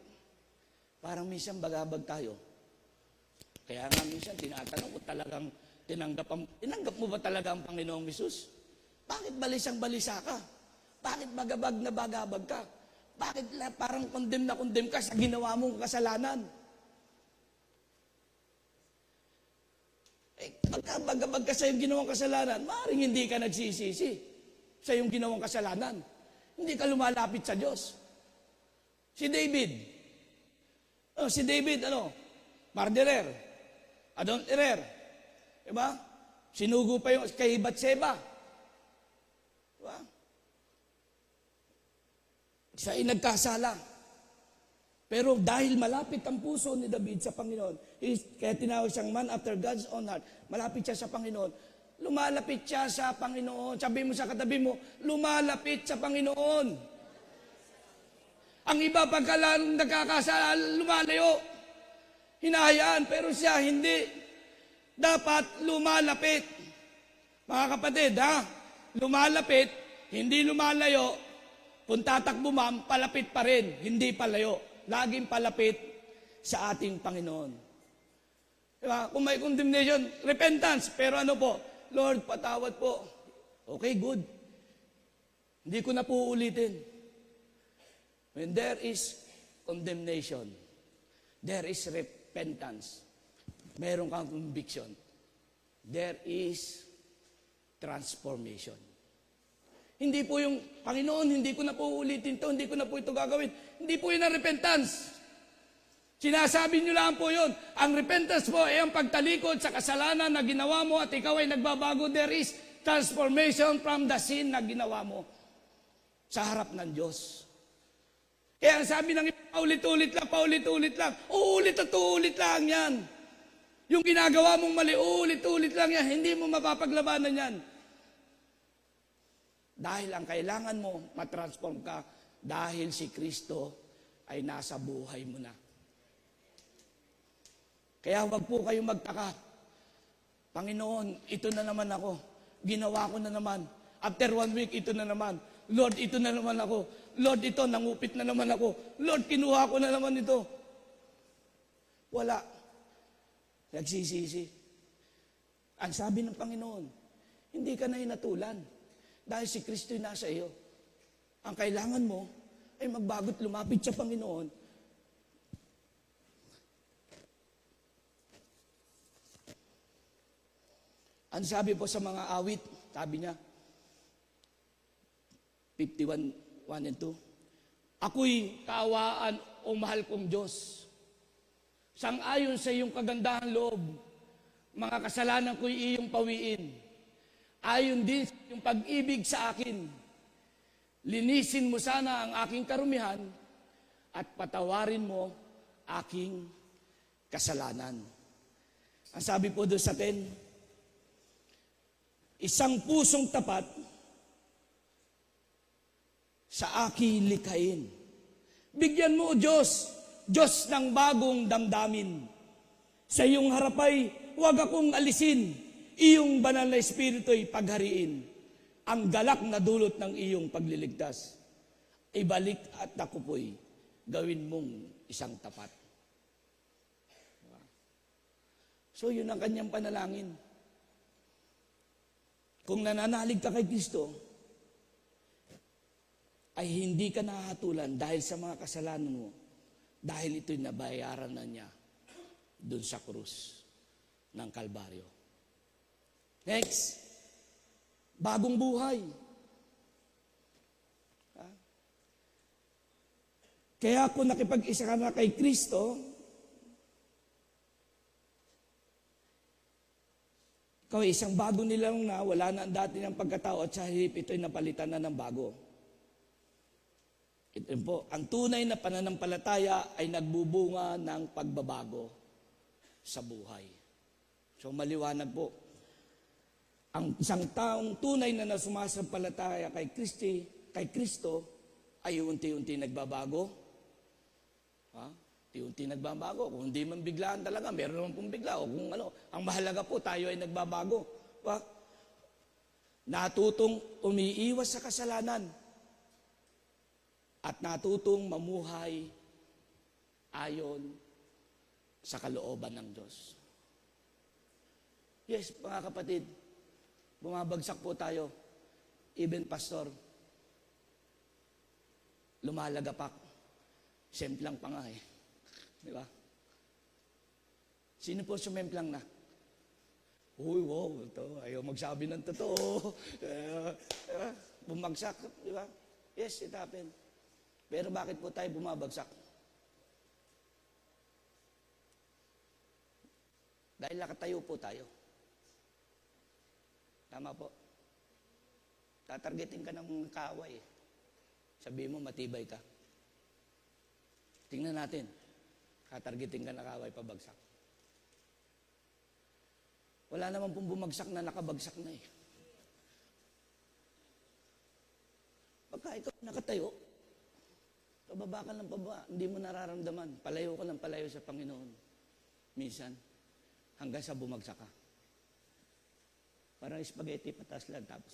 Parang minsan bagabag tayo. Kaya nga minsan tinatanong ko talagang tinanggap mo ba talaga ang Panginoong Jesus? Bakit balisang-balisa ka? Bakit bagabag na bagabag ka? Bakit parang condemn na condemn ka sa ginawa mong kasalanan? Pagka bagabag ka sa iyong ginawang kasalanan, maaaring hindi ka nagsisisi sa iyong ginawang kasalanan. Hindi ka lumalapit sa Diyos. Si David, Murderer, adulterer, diba? Sinugo pa yung kay Batseba. Diba? Siya ay nagkasala. Pero dahil malapit ang puso ni David sa Panginoon, kaya tinawag siyang man after God's own heart, malapit siya sa Panginoon, lumalapit siya sa Panginoon. Sabi mo sa katabi mo, lumalapit sa Panginoon. Ang iba pagka nagkakasala, lumalayo. Hinahayaan, pero siya hindi. Dapat lumalapit. Mga kapatid, lumalapit, hindi lumalayo. Kung tatakbo man, palapit pa rin, hindi palayo. Laging palapit sa ating Panginoon. Diba? Kung may condemnation, repentance. Pero ano po? Lord, patawad po. Okay, good. Hindi ko na po ulitin. When there is condemnation, there is repentance. Meron kang conviction. There is transformation. Hindi po yung, Panginoon, hindi ko na po ulitin to, hindi ko na po ito gagawin. Hindi po yun ang repentance. Sinasabi nyo lang po yun. Ang repentance po ay ang pagtalikod sa kasalanan na ginawa mo at ikaw ay nagbabago. There is transformation from the sin na ginawa mo sa harap ng Diyos. Kaya ang sabi ng iba, paulit-ulit lang. Uulit at uulit lang yan. Yung ginagawa mong mali, uulit-ulit lang yan. Hindi mo mapapaglabanan yan. Dahil ang kailangan mo, matransform ka, dahil si Kristo ay nasa buhay mo na. Kaya wag po kayong magtaka. Panginoon, ito na naman ako. Ginawa ko na naman. After 1 week, ito na naman. Lord, ito na naman ako. Lord, ito, nangupit na naman ako. Lord, kinuha ko na naman ito. Wala. Nagsisisi. Ang sabi ng Panginoon, hindi ka na hinatulan. Dahil si Kristo'y nasa iyo. Ang kailangan mo ay magbago't lumapit sa Panginoon. Ang sabi po sa mga awit, sabi niya, 51, 1 and 2, ako'y kaawaan o mahal kong Diyos. Sang-ayon sa iyong kagandahan loob, mga kasalanan ko'y iyong pawiin. Ayon din sa iyong pag-ibig sa akin. Linisin mo sana ang aking karumihan at patawarin mo aking kasalanan. Ang sabi po doon sa 10, isang pusong tapat sa aking likhain. Bigyan mo, O Diyos, Diyos ng bagong damdamin. Sa iyong harapay, huwag akong alisin. Iyong banal na espiritu'y paghariin. Ang galak na dulot ng iyong pagliligtas. Ibalik at ako po'y gawin mong isang tapat. So yun ang kanyang panalangin. Kung nananalig ka kay Kristo, ay hindi ka nahatulan dahil sa mga kasalanan mo, dahil ito'y nabayaran na niya dun sa krus ng Kalbaryo. Next, bagong buhay. Kaya kung nakipag-isa ka na kay Kristo, ikaw ay isang bago nilang na, wala na ang dati ng pagkatao at sa halip ito'y napalitan na ng bago. Ito po, ang tunay na pananampalataya ay nagbubunga ng pagbabago sa buhay. So maliwanag po, ang isang taong tunay na sumasampalataya kay Kristo ay unti-unti nagbabago. Unti-unti nagbabago. Kung hindi man biglaan talaga, meron naman pong bigla. O kung ano, ang mahalaga po, tayo ay nagbabago. Natutong umiiwas sa kasalanan at natutong mamuhay ayon sa kalooban ng Diyos. Yes, mga kapatid, bumabagsak po tayo. Even pastor, lumalagapak. Semplang pa nga eh. Di ba? Sino po sumemplang na? Uy, wow, ito, ayaw magsabi ng totoo. Diba? Bumagsak, di ba? Yes, it happened. Pero bakit po tayo bumabagsak? Dahil nakatayo po tayo. Tama po. Tatargetin ka ng kaaway. Sabihin mo, matibay ka. Tingnan natin. Tatargetin ka ng kaaway, pabagsak. Wala naman pong bumagsak na nakabagsak na eh. Pagka ikaw nakatayo, pababa ka ng pababa, hindi mo nararamdaman. Palayo ka ng palayo sa Panginoon. Minsan, hanggang sa bumagsak ka. Parang spaghetti, patas lang, tapos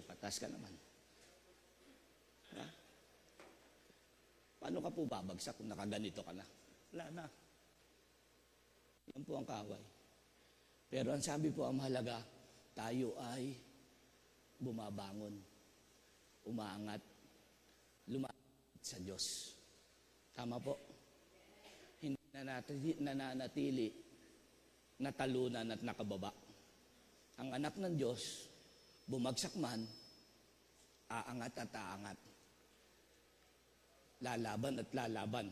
patas ka naman. Ha? Paano ka po babagsak kung nakaganito ka na? Wala na. Yan po ang kaaway. Pero ang sabi po, ang mahalaga, tayo ay bumabangon, umaangat, lumapit sa Diyos. Tama po? Hindi nananatili, natalunan at nakababa. Ang anak ng Diyos, bumagsak man, aangat at aangat. Lalaban at lalaban.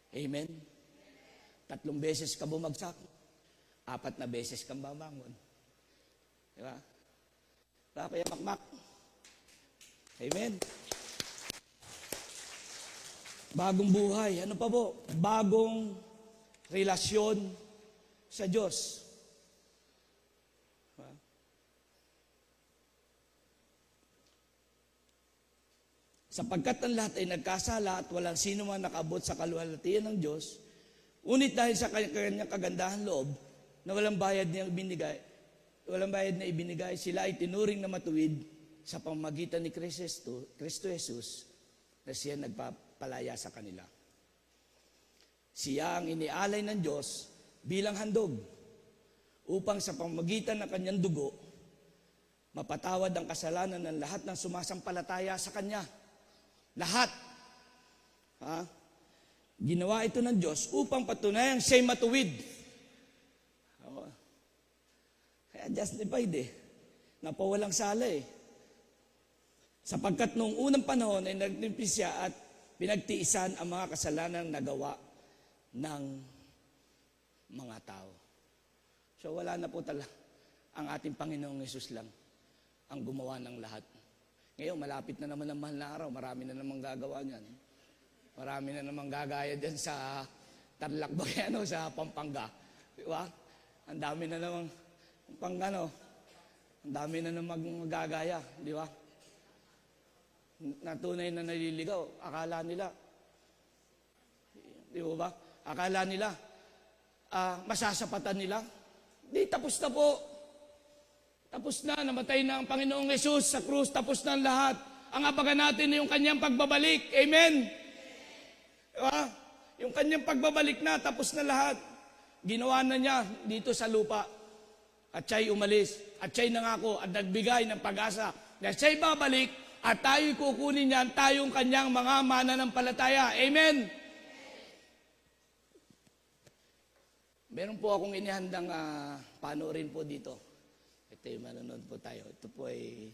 Amen? 3 beses ka bumagsak, 4 na beses kang babangon. Diba? Kaya makmak. Amen? Bagong buhay. Ano pa po? Bagong relasyon sa Diyos. Sapagkat ang lahat ay nagkasala at walang sino man nakaabot sa kaluwalhatian ng Diyos, ngunit dahil sa kanyang kagandahan loob na walang bayad na ibinigay, sila ay tinuring na matuwid sa pamamagitan ni Kristo Jesus na siya nagpapalaya sa kanila. Siya ang inialay ng Diyos bilang handog upang sa pamamagitan ng kanyang dugo mapatawad ang kasalanan ng lahat ng sumasampalataya sa Kanya. Lahat. Ginawa ito ng Diyos upang patunayang siya'y matuwid. Kaya justified napawalang sala Sapagkat noong unang panahon ay nagtimpis siya at pinagtiisan ang mga kasalanan nagawa ng mga tao. So wala na po talaga. Ang ating Panginoong Hesus lang ang gumawa ng lahat. Ngayon, malapit na naman ang mahal na araw. Marami na namang gagawa niyan. Marami na namang gagaya dyan sa Tarlac Bageno, sa Pampanga. Diba? Ang dami na namang ang dami na namang magagaya. Di ba? Natunay na naliligaw. Akala nila. Di ba? Akala nila. Masasapatan nila. Di, tapos na po. Tapos na, namatay na ang Panginoong Hesus sa krus, tapos na ang lahat. Ang abangan natin yung kanyang pagbabalik. Amen? Diba? Yung kanyang pagbabalik na, tapos na lahat. Ginawa na niya dito sa lupa. At siya'y umalis. At siya'y nangako at nagbigay ng pag-asa na siya'y babalik at tayo'y kukunin niyan, tayong kanyang mga mananampalataya. Amen? Meron po akong inihandang panoorin po dito. Ito yung manonood po tayo. Ito po ay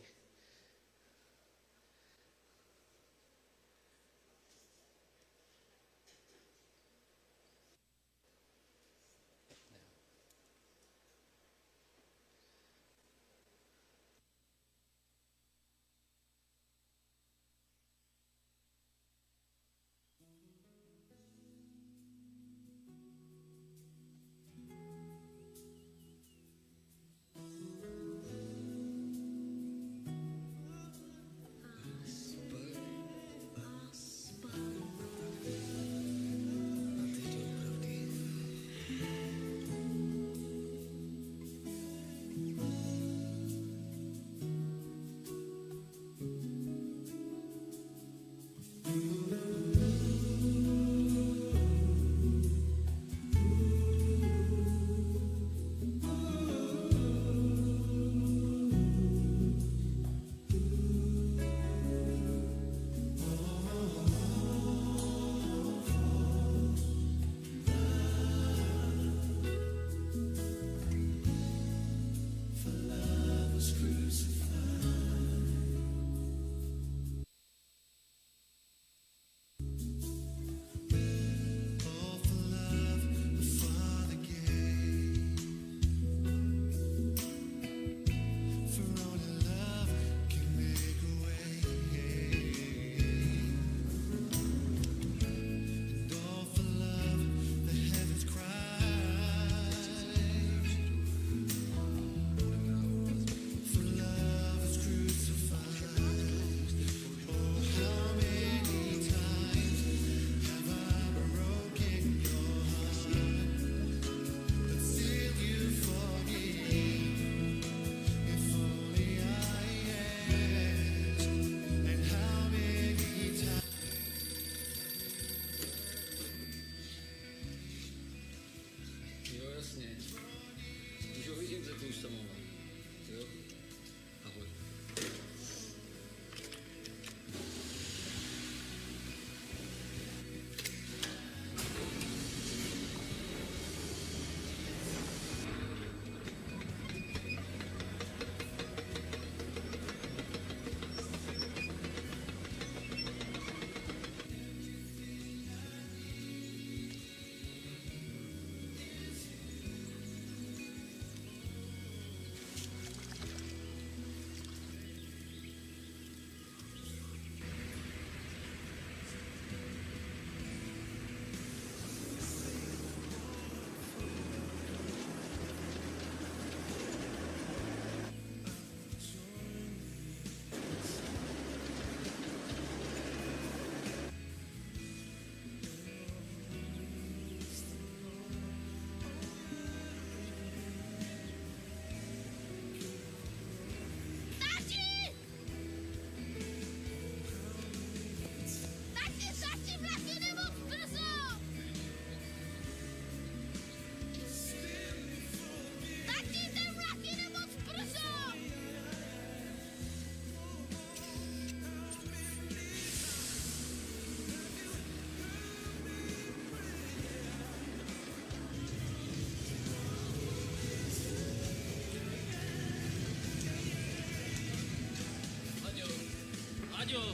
Rayo!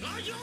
Rayo!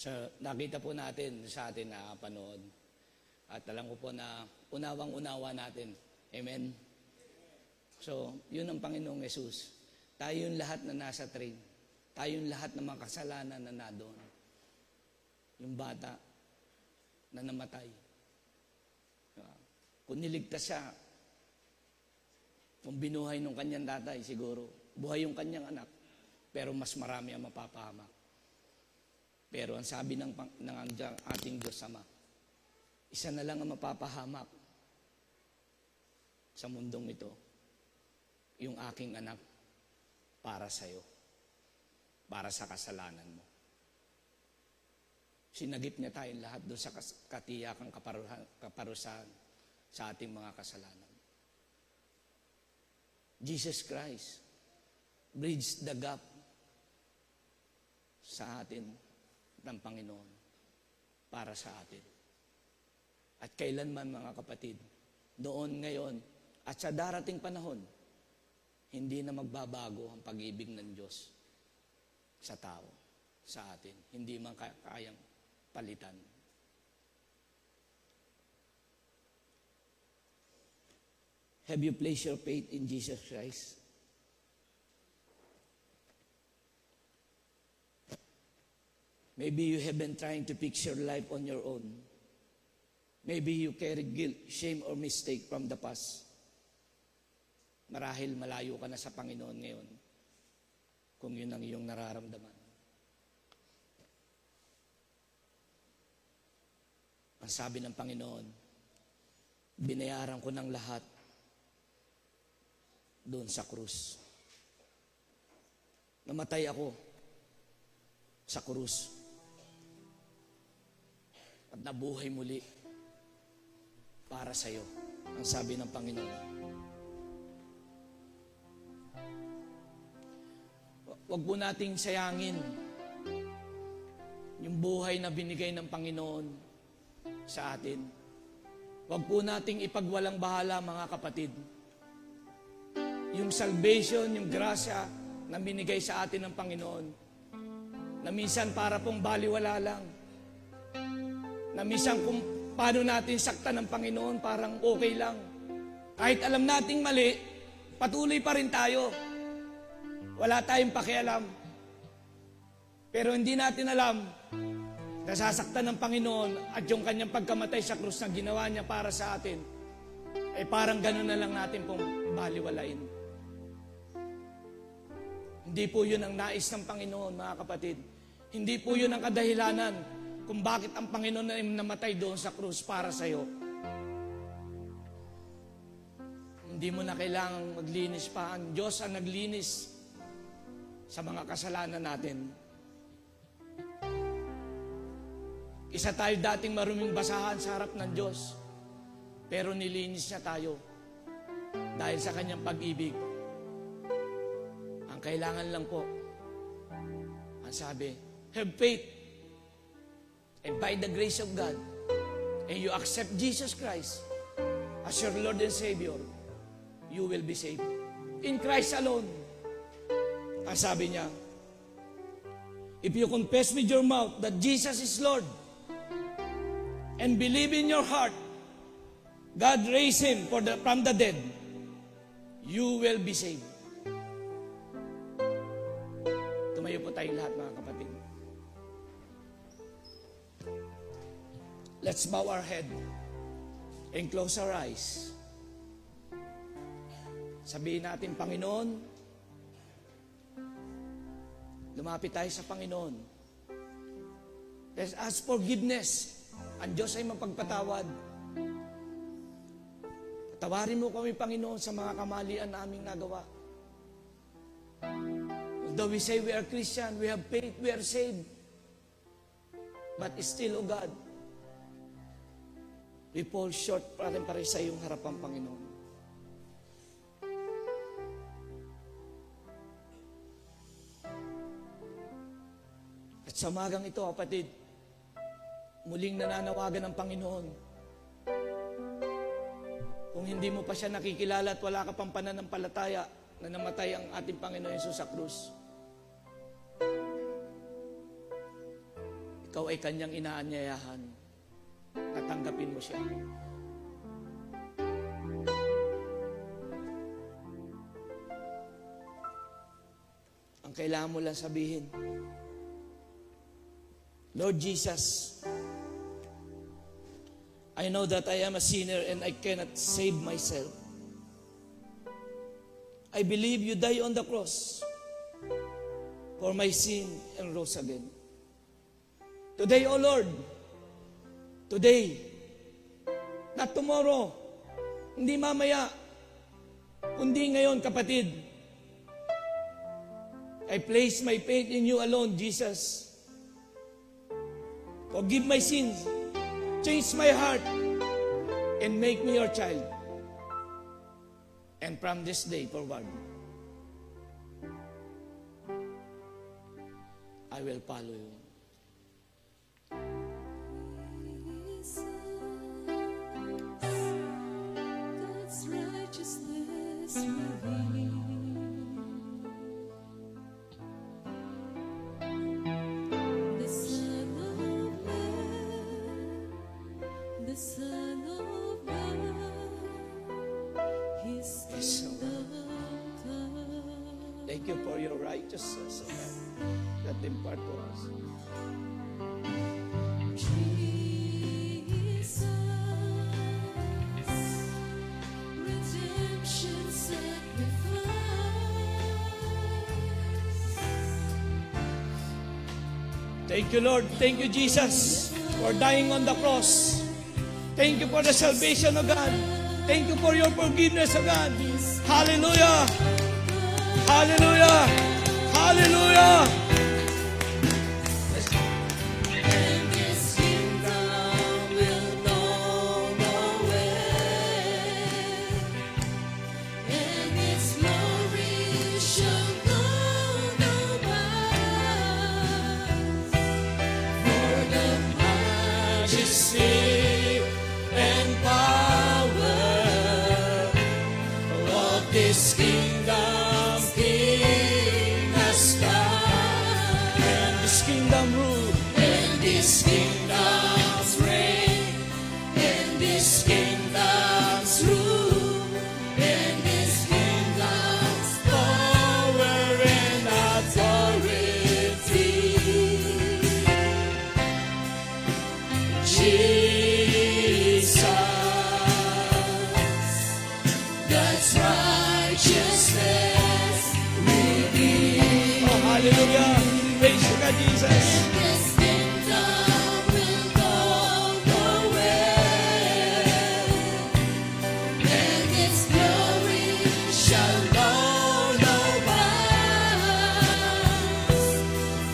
So, nakita po natin sa atin na panood. At alam ko po na unawang-unawa natin. Amen? So, yun ang Panginoong Yesus. Tayong lahat na nasa train. Tayong lahat ng mga kasalanan na nadoon. Yung bata na namatay. Kung niligtas siya, kung binuhay ng kanyang tatay, siguro, buhay yung kanyang anak. Pero mas marami ang mapapahamak. Pero ang sabi ng ating Diyos Ama, isa na lang ang mapapahamak sa mundong ito, yung aking anak para sa'yo, para sa kasalanan mo. Sinagip niya tayong lahat doon sa katiyakang kaparusahan sa ating mga kasalanan. Jesus Christ bridged the gap sa atin ng Panginoon para sa atin. At kailanman mga kapatid, noon, ngayon, at sa darating panahon, hindi na magbabago ang pag-ibig ng Diyos sa tao, sa atin. Hindi man kayang palitan. Have you placed your faith in Jesus Christ? Maybe you have been trying to fix your life on your own. Maybe you carry guilt, shame, or mistake from the past. Marahil malayo ka na sa Panginoon ngayon kung yun ang iyong nararamdaman. sabi ng Panginoon, binayaran ko ng lahat doon sa krus. Namatay ako sa krus. At nabuhay muli para sa iyo, ang sabi ng Panginoon. Huwag po nating sayangin yung buhay na binigay ng Panginoon sa atin. Huwag po nating ipagwalang bahala, mga kapatid. Yung salvation, yung grasya na binigay sa atin ng Panginoon, na minsan para pong baliwala lang, na minsan kung paano natin saktan ng Panginoon, parang okay lang. Kahit alam nating mali, patuloy pa rin tayo. Wala tayong pakialam. Pero hindi natin alam, nasasaktan ng Panginoon at yung kanyang pagkamatay sa krus na ginawa niya para sa atin, ay parang gano'n na lang natin pong baliwalain. Hindi po yun ang nais ng Panginoon, mga kapatid. Hindi po yun ang kadahilanan kung bakit ang Panginoon ay namatay doon sa krus para sa iyo. Hindi mo na kailangang maglinis pa. Ang Diyos ang naglinis sa mga kasalanan natin. Isa tayo dating maruming basahan sa harap ng Diyos, pero nilinis niya tayo dahil sa kanyang pag-ibig. Ang kailangan lang po, ang sabi, have faith, and by the grace of God, and you accept Jesus Christ as your Lord and Savior, you will be saved. In Christ alone. Ang sabi niya, if you confess with your mouth that Jesus is Lord, and believe in your heart, God raised Him from the dead, you will be saved. Tumayo po tayong lahat, mga kapatid. Let's bow our head and close our eyes. Sabihin natin, Panginoon, lumapit tayo sa Panginoon. Let's ask forgiveness. Ang Diyos ay mapagpatawad. Tawarin mo kami, Panginoon, sa mga kamalian na aming nagawa. Although we say we are Christian, we have faith, we are saved. But still, O God, we fall short pa rin sa iyong harapan, Panginoon. At sa umagang ito, kapatid, muling nananawagan ng Panginoon. Kung hindi mo pa siya nakikilala at wala ka pang pananampalataya na namatay ang ating Panginoon Jesus sa krus, ikaw ay kanyang inaanyayahan na tanggapin mo siya. Ang kailangan mo lang sabihin, Lord Jesus, I know that I am a sinner and I cannot save myself. I believe you died on the cross for my sin and rose again. Today, O Lord, today, not tomorrow, hindi mamaya, kundi ngayon, kapatid, I place my faith in you alone, Jesus. Forgive my sins, change my heart, and make me your child. And from this day forward, I will follow you. God's righteousness revealed. The Son of Man, the Son of God, His kingdom come. Thank you for your righteousness, O God, that impart to us. Jesus, redemption sacrifice. Thank you, Lord. Thank you, Jesus, for dying on the cross Thank you for the salvation, O God. Thank you for your forgiveness, O God. Hallelujah. Hallelujah. Hallelujah. And this kingdom will know no end, and its glory shall know no bounds. For the majesty and power of this kingdom King has come. And this kingdom rule. And this kingdom's reign, and this kingdom's rule, and this kingdom's power and authority. Jesus, God's righteousness revealed. Oh, hallelujah. Praise you, God, Jesus. This kingdom will know no end, and its glory shall know no bounds.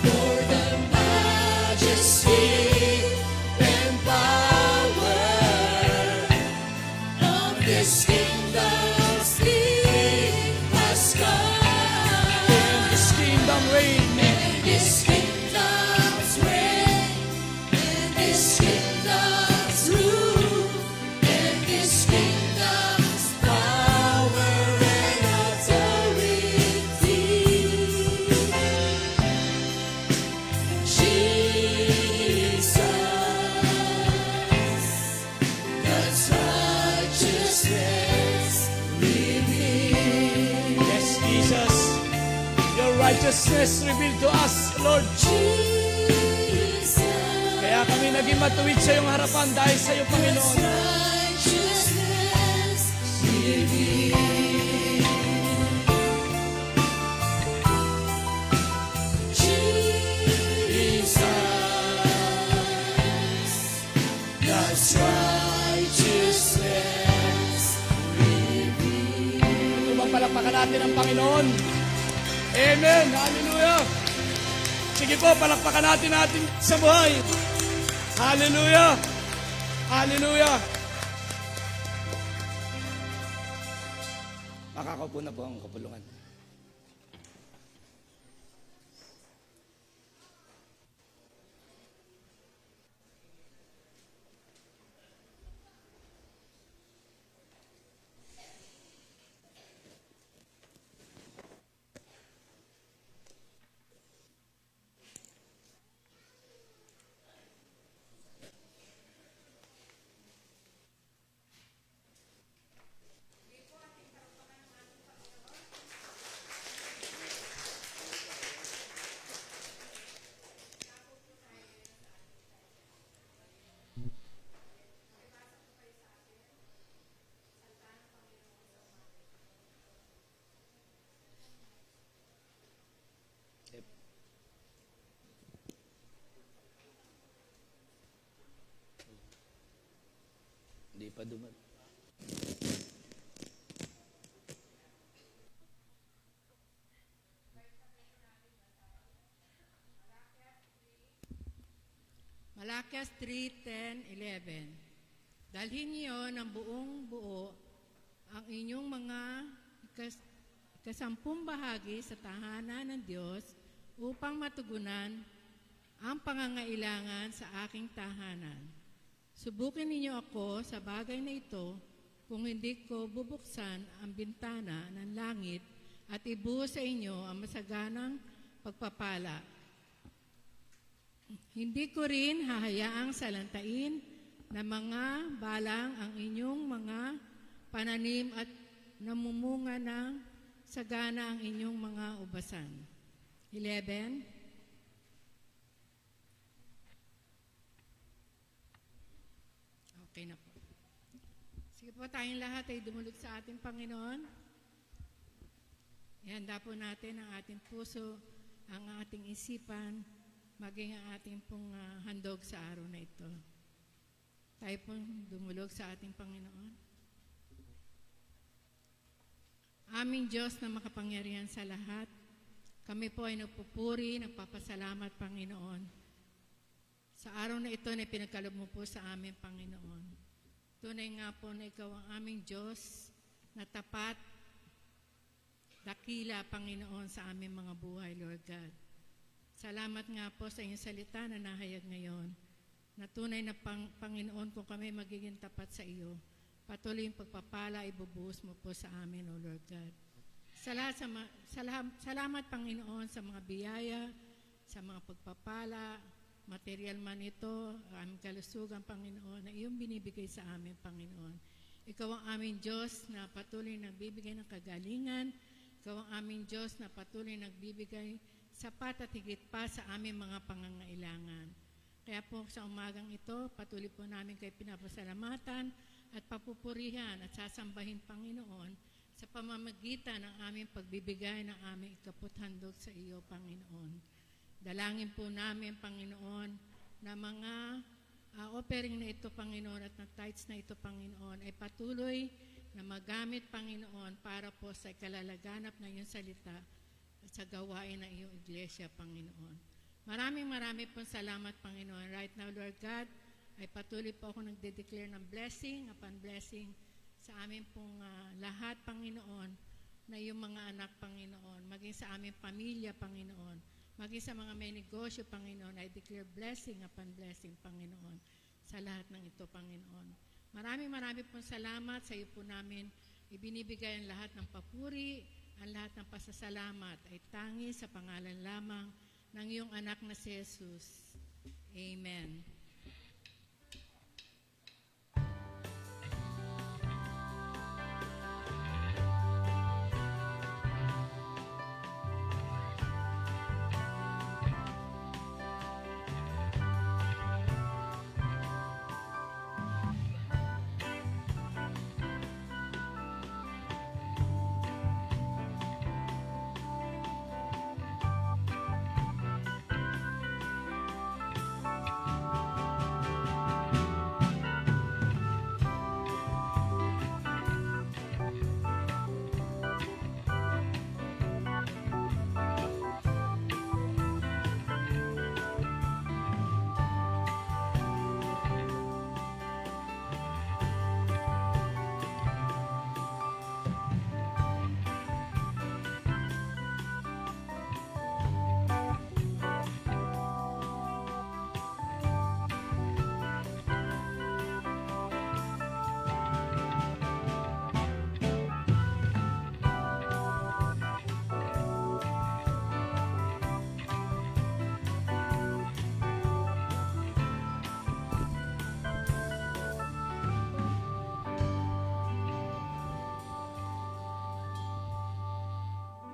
For the majesty and power of this kingdom's King has come. And this kingdom reign. And this kingdom's reign, and this kingdom's rule, and this kingdom's power and authority. Jesus, God's righteousness revealed. Yes, Jesus. Your righteousness revealed to us, Lord. Jesus, Kaya kami naging matuwid sa iyong harapan dahil sa iyo, God's Panginoon. righteousness revealed. Jesus, God's righteousness revealed. Tumapalakpakan natin ang Panginoon. Amen. Hallelujah. Sige po, palakpakan natin sa buhay. Hallelujah. Hallelujah. Makakaupo na po ang kapulungan. Hindi pa dumat. Malakias 3:10-11. Dalhin niyo ng buong buo ang inyong mga kasampung bahagi sa tahanan ng Diyos upang matugunan ang pangangailangan sa aking tahanan. Subukin ninyo ako sa bagay na ito kung hindi ko bubuksan ang bintana ng langit at ibuhos sa inyo ang masaganang pagpapala. Hindi ko rin hahayaang salantain na mga balang ang inyong mga pananim at namumunga ng sagana ang inyong mga ubasan. 11. Okay na po. Sige po, tayong lahat ay dumulog sa ating Panginoon. Ihanda po natin ang ating puso, ang ating isipan, maging ang ating pong handog sa araw na ito. Tayo pong dumulog sa ating Panginoon. Aming Diyos na makapangyarihan sa lahat, kami po ay nagpupuri, nagpapasalamat, Panginoon. Sa araw na ito na pinagkaloob mo po sa amin, Panginoon. Tunay nga po na Ikaw ang aming Diyos na tapat, dakila, Panginoon, sa aming mga buhay, Lord God. Salamat nga po sa iyong salita na nahayag ngayon, na tunay na Panginoon, kung kami magiging tapat sa iyo, patuloy yung pagpapala, ibubuhos mo po sa amin, O Lord God. Salamat, Panginoon, sa mga biyaya, sa mga pagpapala, material man ito, aming kalusugan, Panginoon, na iyong binibigay sa amin, Panginoon. Ikaw ang aming Diyos na patuloy nagbibigay ng kagalingan. Ikaw ang aming Diyos na patuloy nagbibigay sapat at higit pa sa aming mga pangangailangan. Kaya po sa umagang ito, patuloy po namin kayo pinapasalamatan at papupurihan at sasambahin, Panginoon, sa pamamagitan ng aming pagbibigay ng aming ikaputhandog sa iyo, Panginoon. Dalangin po namin, Panginoon, na mga offering na ito, Panginoon, at ng tithes na ito, Panginoon, ay patuloy na magamit, Panginoon, para po sa kalalaganap ng iyong salita at sa gawain ng iyong iglesia, Panginoon. Maraming pong salamat, Panginoon. Right now, Lord God, ay patuloy po ako nagde-declare ng blessing upon blessing sa amin pong lahat, Panginoon, na iyong mga anak, Panginoon, maging sa aming pamilya, Panginoon, maging sa mga may negosyo, Panginoon, I declare blessing upon blessing, Panginoon, sa lahat ng ito, Panginoon. Maraming pong salamat sa iyo po namin. Ibinibigay ang lahat ng papuri, ang lahat ng pasasalamat ay tangi sa pangalan lamang ng iyong anak na si Jesus. Amen.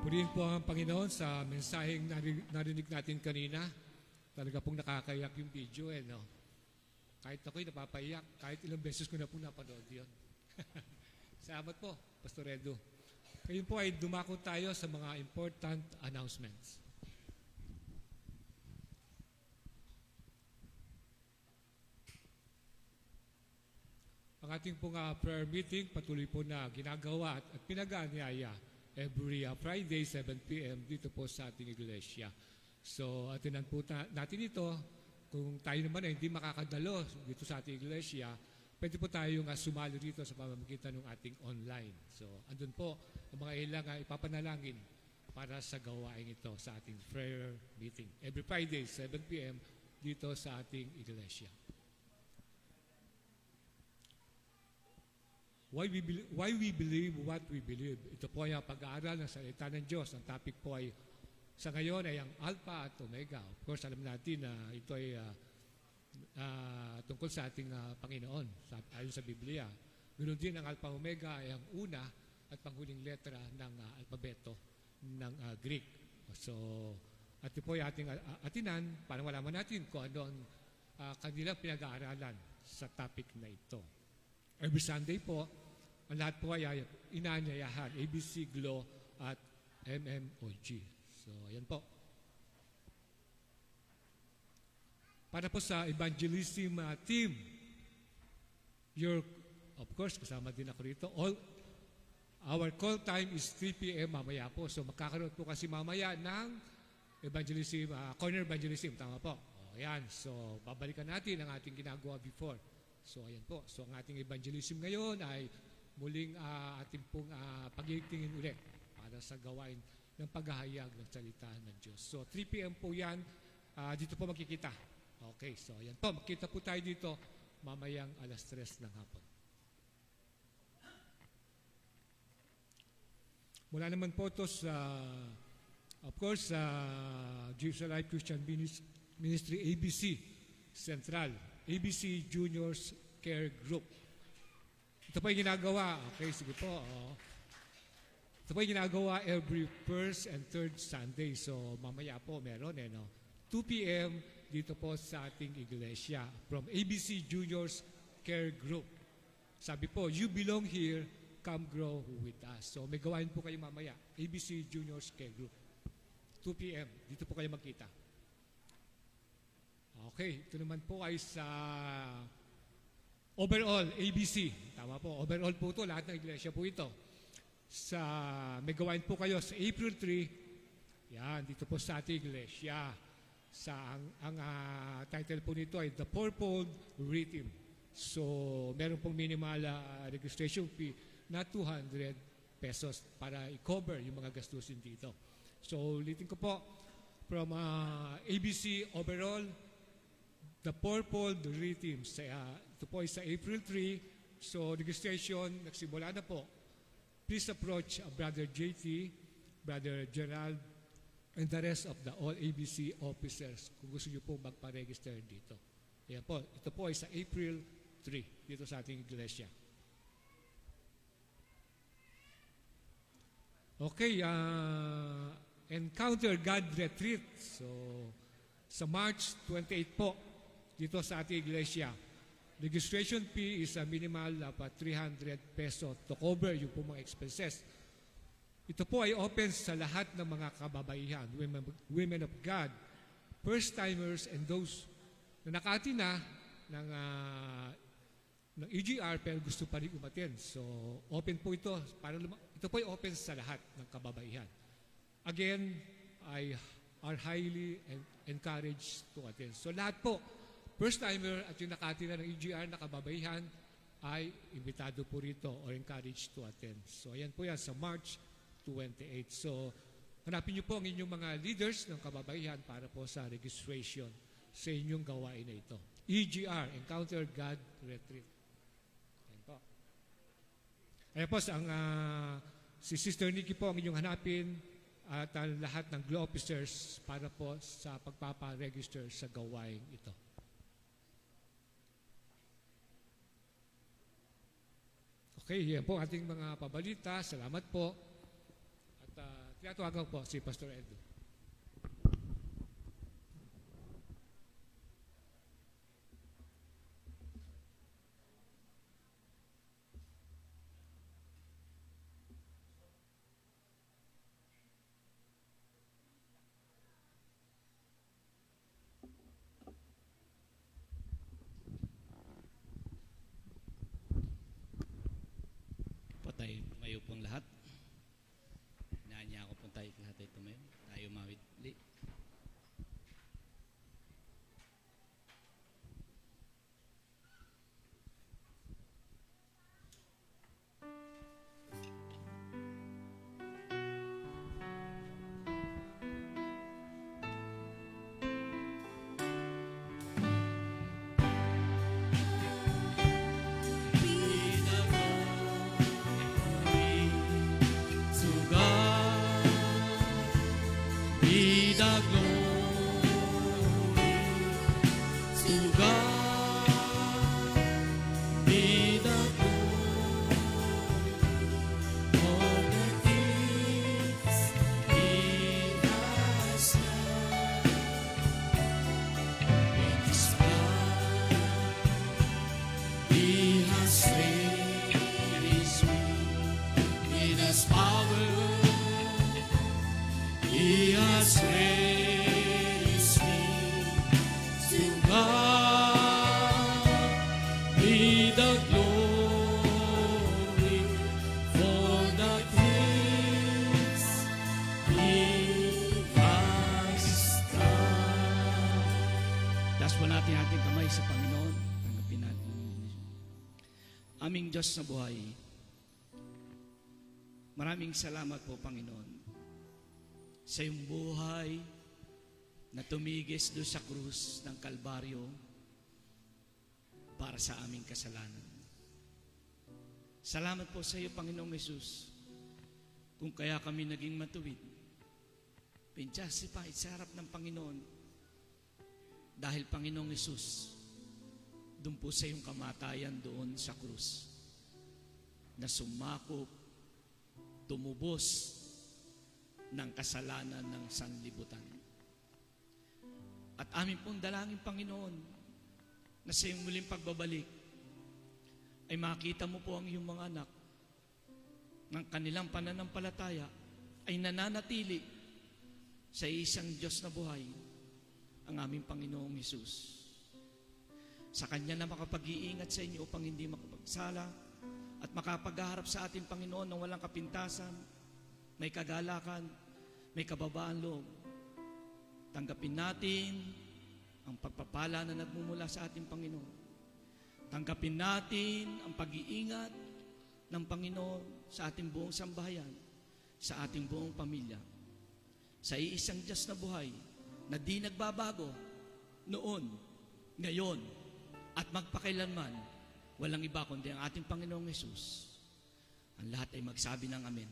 Purihin po ang Panginoon sa mensaheng narinig natin kanina. Talaga pong nakakayak yung video, no? Kahit ako'y napapaiyak, kahit ilang beses ko na po napanood yun. Salamat po, Pastor Edu. Ngayon po ay dumako tayo sa mga important announcements. Ang ating pong prayer meeting patuloy po na ginagawa at pinag-aanyaya every Friday, 7 p.m. dito po sa ating iglesia. So, atinan po natin ito. Kung tayo naman ay hindi makakadalo dito sa ating iglesia, pwede po tayong sumali dito sa pamamagitan ng ating online. So, andun po ang mga ilang ipapanalangin para sa gawain ito sa ating prayer meeting. Every Friday, 7 p.m. dito sa ating iglesia. Why we believe what we believe. Ito po ay ang pag-aaral ng salita ng Diyos. Ang topic po ay sa ngayon ay ang Alpha at Omega. Of course, alam natin na ito ay tungkol sa ating Panginoon ayon sa Biblia. Ganoon din ang Alpha Omega ay ang una at panghuling letra ng alpabeto ng Greek. So, at ito po ay ating atinan para malaman natin kung ano ang kanilang pinag-aaralan sa topic na ito. Every Sunday po, ang lahat po ay inaanyayahan, ABC, GLO, at MMOG. So, ayan po. Para po sa evangelism team, Of course, kasama din ako rito. Our call time is 3 p.m. mamaya po. So magkakaroon po kasi mamaya ng evangelism, corner evangelism, tama po. Ayan, so babalikan natin ang ating ginagawa before. So ayan po. So ang ating evangelism ngayon ay muling ating pong pagigtingin ulit para sa gawain ng paghahayag ng salita ng Diyos. So 3 p.m. po yan. Dito po makikita. Okay, so ayan po. Makita po tayo dito mamayang 3:00 ng hapon. Mula naman po ito sa, of course, Jesus Life Christian Ministry ABC Central, ABC Juniors Care Group. Ito po yung ginagawa. Okay, sige po. Ito po yung ginagawa every first and third Sunday. So, mamaya po meron, 2 p.m. dito po sa ating iglesia from ABC Juniors Care Group. Sabi po, you belong here, come grow with us. So, may gawain po kayo mamaya. ABC Juniors Care Group. 2 p.m. Dito po kayo magkita. Okay, ito naman po ay sa overall, ABC. Tama po, overall po ito. Lahat ng iglesia po ito. May gawain po kayo sa April 3. Yan, dito po sa ating iglesia. Ang title po nito ay The Fourfold Rhythm. So, meron pong minimal registration fee na 200 pesos para i-cover yung mga gastusin dito. So, ulitin ko po, from ABC overall, the Fourfold Rhythm. Ito po ay sa April 3. So, registration, nagsimula na po. Please approach Brother JT, Brother Gerald, and the rest of the all ABC officers kung gusto nyo po magpa-register dito. Ayan po, ito po ay sa April 3 dito sa ating iglesia. Okay, Encounter God Retreat. So, sa March 28 po, dito sa ating iglesia. Registration fee is a minimal of 300 peso to cover yung po mga expenses. Ito po ay open sa lahat ng mga kababaihan, women of God, first-timers, and those na nakati na ng EGR pero gusto pa rin umattend. So, open po ito. Ito po ay open sa lahat ng kababaihan. Again, I are highly encouraged to attend. So, lahat po, first-timer at yung nakati na ng EGR na kababaihan ay imbitado po rito or encouraged to attend. So, ayan po yan sa March 28. So, hanapin niyo po ang inyong mga leaders ng kababaihan para po sa registration sa inyong gawain na ito. EGR, Encounter God Retreat. Ayan po. Ayan po, si Sister Nikki po ang inyong hanapin at lahat ng GLOW officers para po sa pagpapa-register sa gawain ito. Okay, yan po ating mga pabalita. Salamat po. At tinatawagan po si Pastor Edu. Tayo tumayo pong lahat. Inaanya ako pong tayo lahat ay tumayo. Tayo mawidli. He has raised me to God. natin kamay sa Panginoon. Tanggapin natin. Aming Diyos na buhay, maraming salamat po, Panginoon, sa iyong buhay na tumigis doon sa krus ng Kalbaryo para sa aming kasalanan. Salamat po sa iyo, Panginoong Yesus, kung kaya kami naging matuwid, pinjustified sa harap ng Panginoon, dahil, Panginoong Yesus, doon po sa iyong kamatayan doon sa krus, na sumakop, tumubos ng kasalanan ng sanlibutan. At amin pong dalangin, Panginoon, na sa iyong muling pagbabalik, ay makita mo po ang iyong mga anak ng kanilang pananampalataya ay nananatili sa isang Diyos na buhay, ang aming Panginoong Hesus. Sa Kanya na makapag-iingat sa inyo upang hindi makapagsala at makapagharap sa ating Panginoon ng walang kapintasan, may kagalakan, may kababaan loob. Tanggapin natin ang pagpapala na nagmumula sa ating Panginoon. Tanggapin natin ang pag-iingat ng Panginoon sa ating buong sambahayan, sa ating buong pamilya. Sa iisang Diyos na buhay na di nagbabago noon, ngayon, at magpakailanman, walang iba kundi ang ating Panginoong Hesus. Ang lahat ay magsabi ng Amen.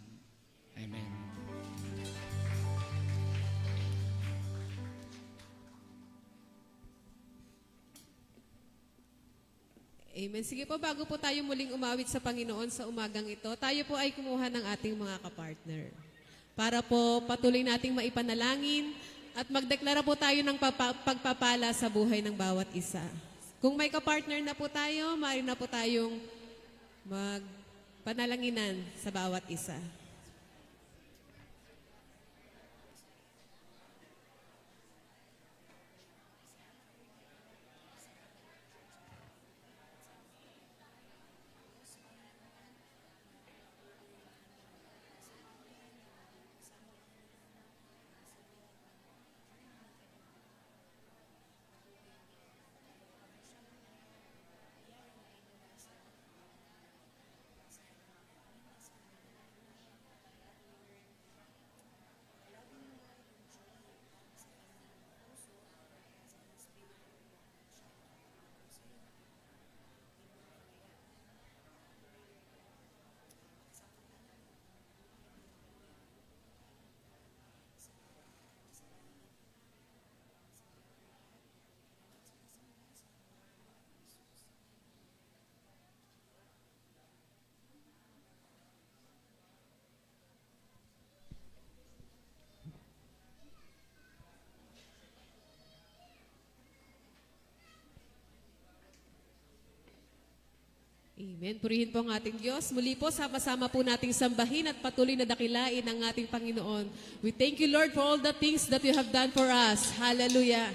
Amen. Amen. Sige po, bago po tayo muling umawit sa Panginoon sa umagang ito, tayo po ay kumuha ng ating mga kapartner. Para po patuloy nating maipanalangin at magdeklara po tayo ng pagpapala sa buhay ng bawat isa. Kung may kapartner na po tayo, maaari na po tayong magpanalanginan sa bawat isa. Amen. Purihin po ang ating Diyos. Muli po, sama-sama po nating sambahin at patuloy na dakilain ang ating Panginoon. We thank you, Lord, for all the things that you have done for us. Hallelujah.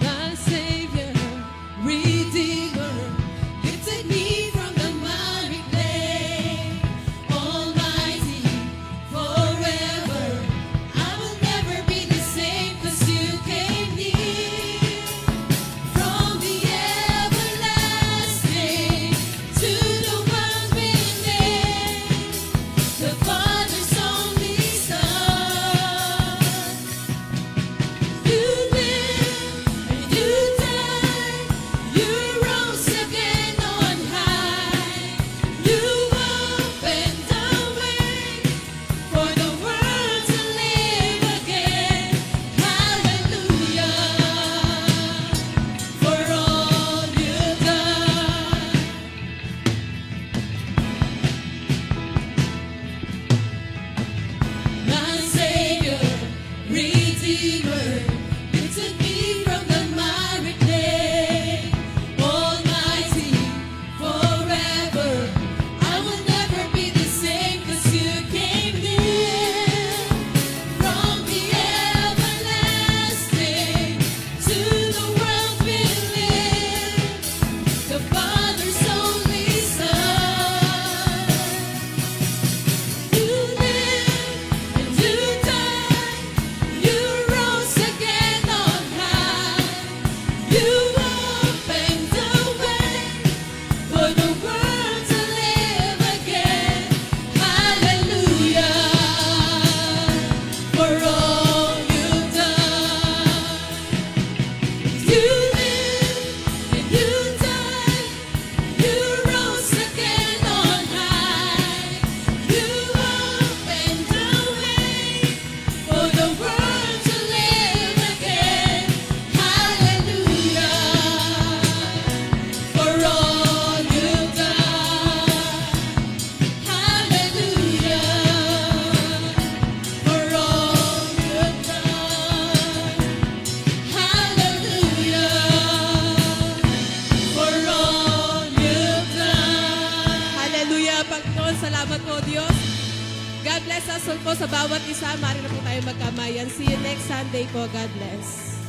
My Savior, Redeemer, lifted me from the miry clay. Almighty, forever, I will never be the same 'cause you came near. From the everlasting to the one beneath, the Father's only Son. You lived and you died, you rose again on high. You opened the way for the world to live again. Hallelujah, for all you've done. My Savior, Redeemer, lifted me from the miry clay. Almighty, forever, I will never be the same 'cause you came near. maaari na po tayo magkamayan. See you next Sunday po. God bless.